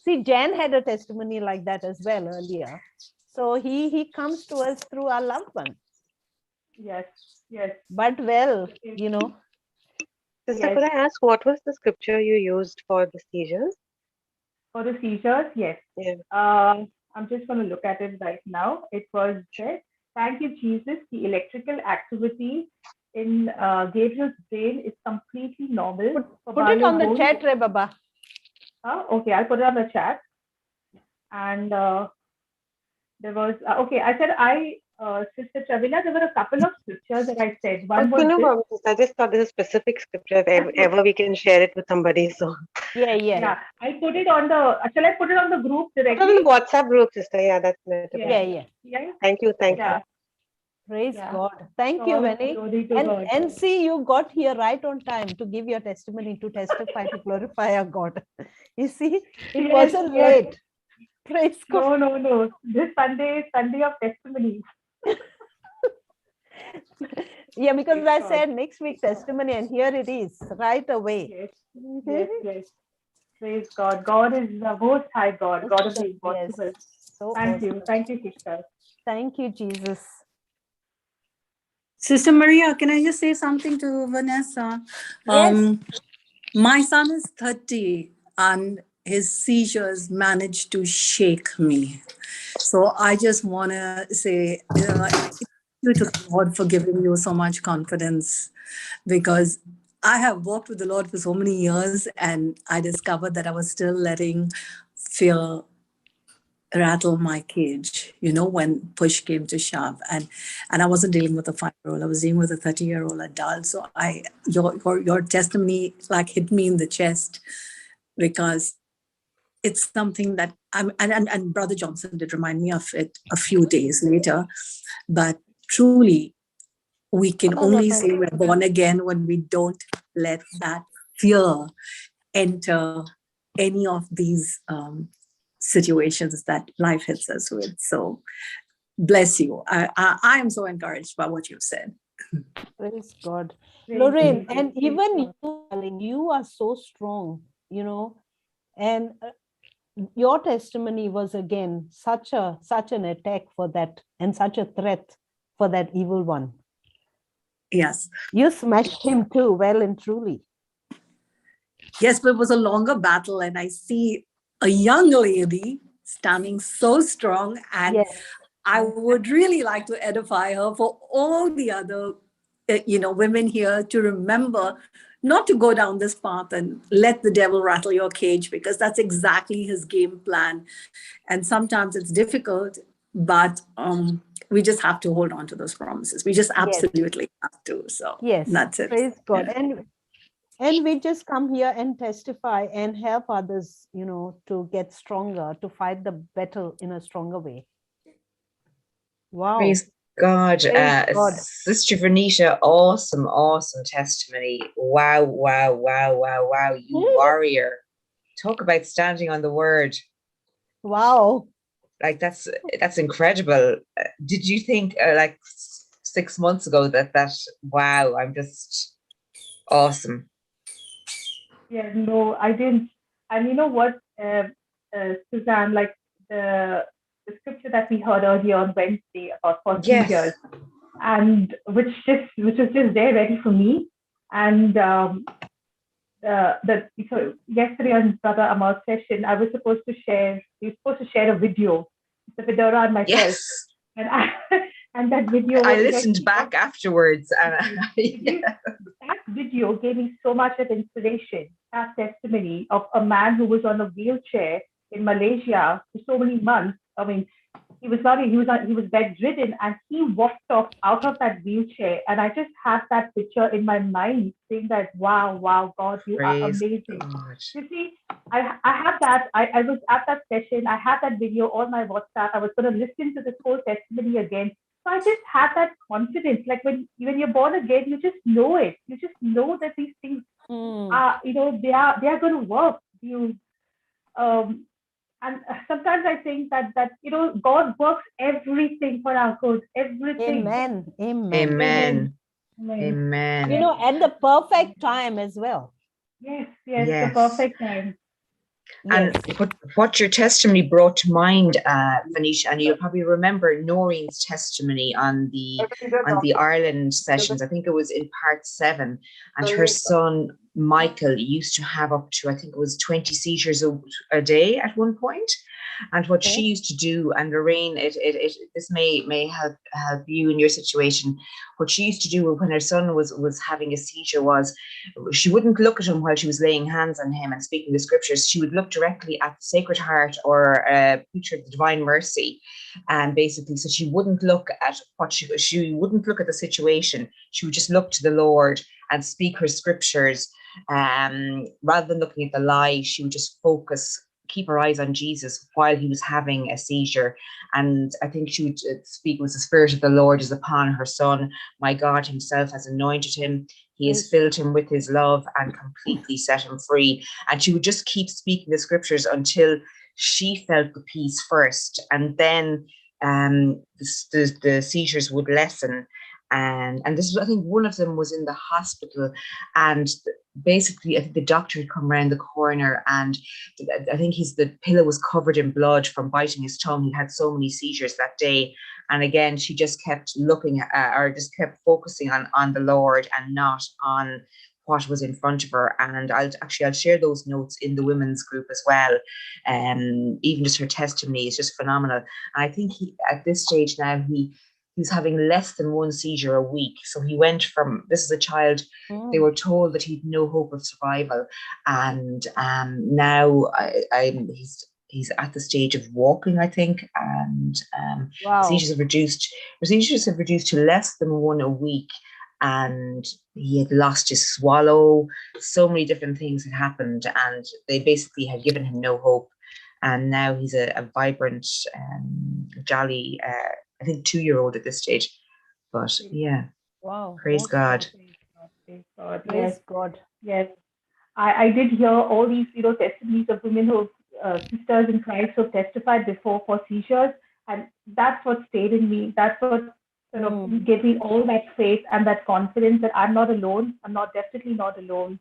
See, Jan had a testimony like that as well earlier. So he comes to us through our loved one. Yes. But Sister, could I ask what was the scripture you used for the seizures? For the seizures, yes. Yeah. I'm just going to look at it right now. It was said, thank you, Jesus. The electrical activity in Gabriel's brain is completely normal. Put it on the chat, Re Baba. Okay, I'll put it on the chat. And there was, I said, Sister Chavila, there were a couple of scriptures that I said. One was no problem. I just thought there's a specific scripture, if ever we can share it with somebody. So yeah. I put it on the, shall I put it on the group directly? Put it on the WhatsApp group, sister. Yeah, that's better. Yeah. Thank you. Praise God. Thank you, Vinny. And see, you got here right on time to give your testimony, to testify, to glorify our God. You see, it wasn't late. Praise God. No. This Sunday is Sunday of testimonies. Yeah, because I said next week testimony, and here it is right away. Yes. Praise God. God is the most high God, God of the impossible. So Thank you, sister. Thank you, Jesus. Sister Maria, can I just say something to Vanessa? Yes. My son is 30 and his seizures managed to shake me. So I just want to say, thank you to the Lord for giving you so much confidence, because I have walked with the Lord for so many years and I discovered that I was still letting fear rattle my cage, when push came to shove. And I wasn't dealing with a 5-year-old, I was dealing with a 30-year-old adult. So your testimony like hit me in the chest, because it's something that and Brother Johnson did remind me of it a few days later. But truly, we can only say we're born again when we don't let that fear enter any of these situations that life hits us with. So bless you. I am so encouraged by what you've said. Praise God. Lorraine, and even you are so strong, and your testimony was again such an attack for that, and such a threat for that evil one. Yes. You smashed him too, well and truly. Yes, but it was a longer battle, and I see a young lady standing so strong, and I would really like to edify her for all the other women here to remember not to go down this path and let the devil rattle your cage, because that's exactly his game plan. And sometimes it's difficult, but we just have to hold on to those promises. We just absolutely have to. So that's it. Praise God. And we just come here and testify and help others, to get stronger, to fight the battle in a stronger way. Wow. Praise God. Praise God. Sister Vernita, awesome testimony. Wow. You warrior. Talk about standing on the word. Wow. Like that's incredible. Did you think like 6 months ago that wow, I'm just awesome? Yeah, no, I didn't. And you know what, Suzanne, like the scripture that we heard earlier on Wednesday about 40 years, and which was just there ready for me. And so yesterday on Brother Amal's session, we were supposed to share a video, the Fedora and myself. And And that video I was listened back afterwards, and that video gave me so much of inspiration. That testimony of a man who was on a wheelchair in Malaysia for so many months. I mean, he was bedridden, and he walked out of that wheelchair. And I just have that picture in my mind, saying that, wow, God, you are praise amazing. God. You see, I have that. I was at that session. I had that video on my WhatsApp. I was going to listen to this whole testimony again. So I just had that confidence. Like when you're born again, you just know it. You just know that these things are, they are going to work. And sometimes I think that God works everything for our good. Everything. Amen. Amen. Amen. At the perfect time as well. Yes, the perfect time. And what your testimony brought to mind, Venetia, and you'll probably remember Noreen's testimony on the Ireland sessions. I think it was in part 7, and her son Michael used to have up to, I think it was 20 seizures a day at one point. And what she used to do, and Lorraine, this may help you in your situation. What she used to do when her son was having a seizure was, she wouldn't look at him while she was laying hands on him and speaking the scriptures. She would look directly at the Sacred Heart or a picture of the Divine Mercy, and basically, so she wouldn't look at she wouldn't look at the situation. She would just look to the Lord and speak her scriptures. Rather than looking at the lie, she would just keep her eyes on Jesus while he was having a seizure. And I think she would speak, was the Spirit of the Lord is upon her son. My God himself has anointed him. He has filled him with his love and completely set him free. And she would just keep speaking the scriptures until she felt the peace first. And then the seizures would lessen. And this is, I think one of them was in the hospital, and basically I think the doctor had come around the corner, and I think the pillow was covered in blood from biting his tongue. He had so many seizures that day. And again, she just kept looking or just kept focusing on the Lord and not on what was in front of her. And I'll share those notes in the women's group as well. Even just her testimony is just phenomenal. And I think at this stage now, he's having less than one seizure a week. So he went from, this is a child, they were told that he'd no hope of survival. And now he's at the stage of walking, I think. And seizures have reduced to less than one a week. And he had lost his swallow. So many different things had happened, and they basically had given him no hope. And now he's a vibrant, jolly, I think 2-year-old at this stage. But yeah. Wow. Praise God. Praise God. Yes. I did hear all these testimonies of women who sisters in Christ who testified before for seizures, and that's what stayed in me. That's what gave me all that faith and that confidence that I'm not alone. I'm definitely not alone.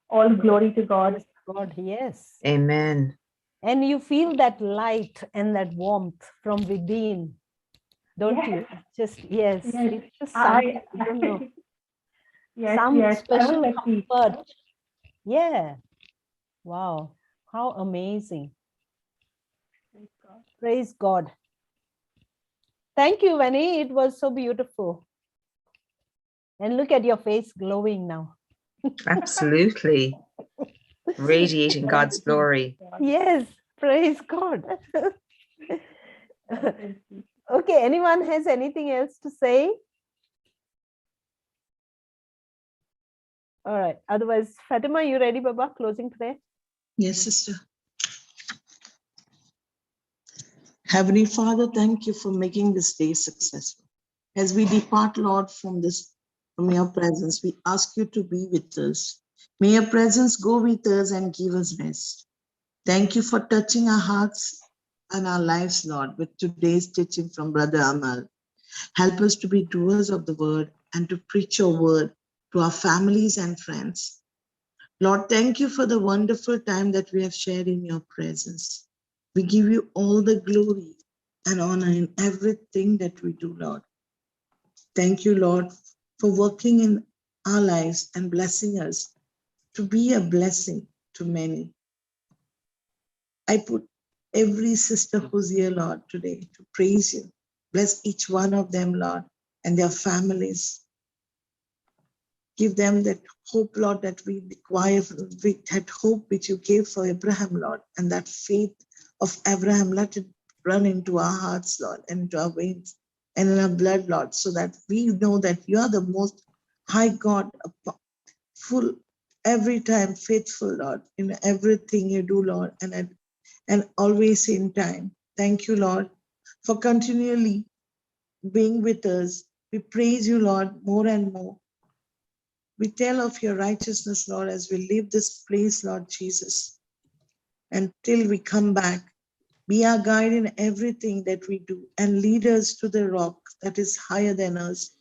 All glory to God. God, yes. Amen. And you feel that light and that warmth from within, don't you? Just yes. It's just something, I don't know. Some special comfort. Yeah. Wow. How amazing. Praise God. Thank you, Vani. It was so beautiful. And look at your face glowing now. Absolutely. Radiating God's glory. Yes. Praise God. Okay. Anyone has anything else to say? All right. Otherwise, Fatima, you ready, Baba? Closing prayer? Yes, sister. Heavenly Father, thank you for making this day successful. As we depart, Lord, from your presence, we ask you to be with us. May your presence go with us and give us rest. Thank you for touching our hearts and our lives, Lord, with today's teaching from Brother Amal. Help us to be doers of the word and to preach your word to our families and friends. Lord, thank you for the wonderful time that we have shared in your presence. We give you all the glory and honor in everything that we do, Lord. Thank you, Lord, for working in our lives and blessing us to be a blessing to many. I put every sister who's here, Lord, today to praise you Bless each one of them, Lord, and their families. Give them that hope, Lord, that we require, that hope which you gave for Abraham, Lord, and that faith of Abraham, let it run into our hearts, Lord, and into our veins and in our blood, Lord, so that we know that you are the most high God, full, every time faithful, Lord, in everything you do, Lord, and always in time. Thank you, Lord, for continually being with us. We praise you, Lord, more and more. We tell of your righteousness, Lord, as we leave this place, Lord Jesus, until we come back. Be our guide in everything that we do and lead us to the rock that is higher than us.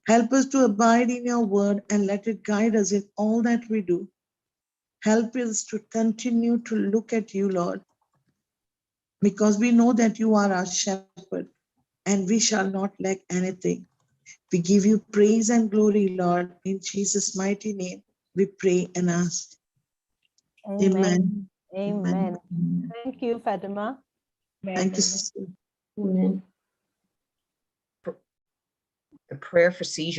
Help us to abide in your word and let it guide us in all that we do. Help us to continue to look at you, Lord, because we know that you are our shepherd and we shall not lack anything. We give you praise and glory, Lord. In Jesus' mighty name, we pray and ask. Amen. Amen. Amen. Thank you, Fatima. Thank you, sister. Amen. The prayer for seizure.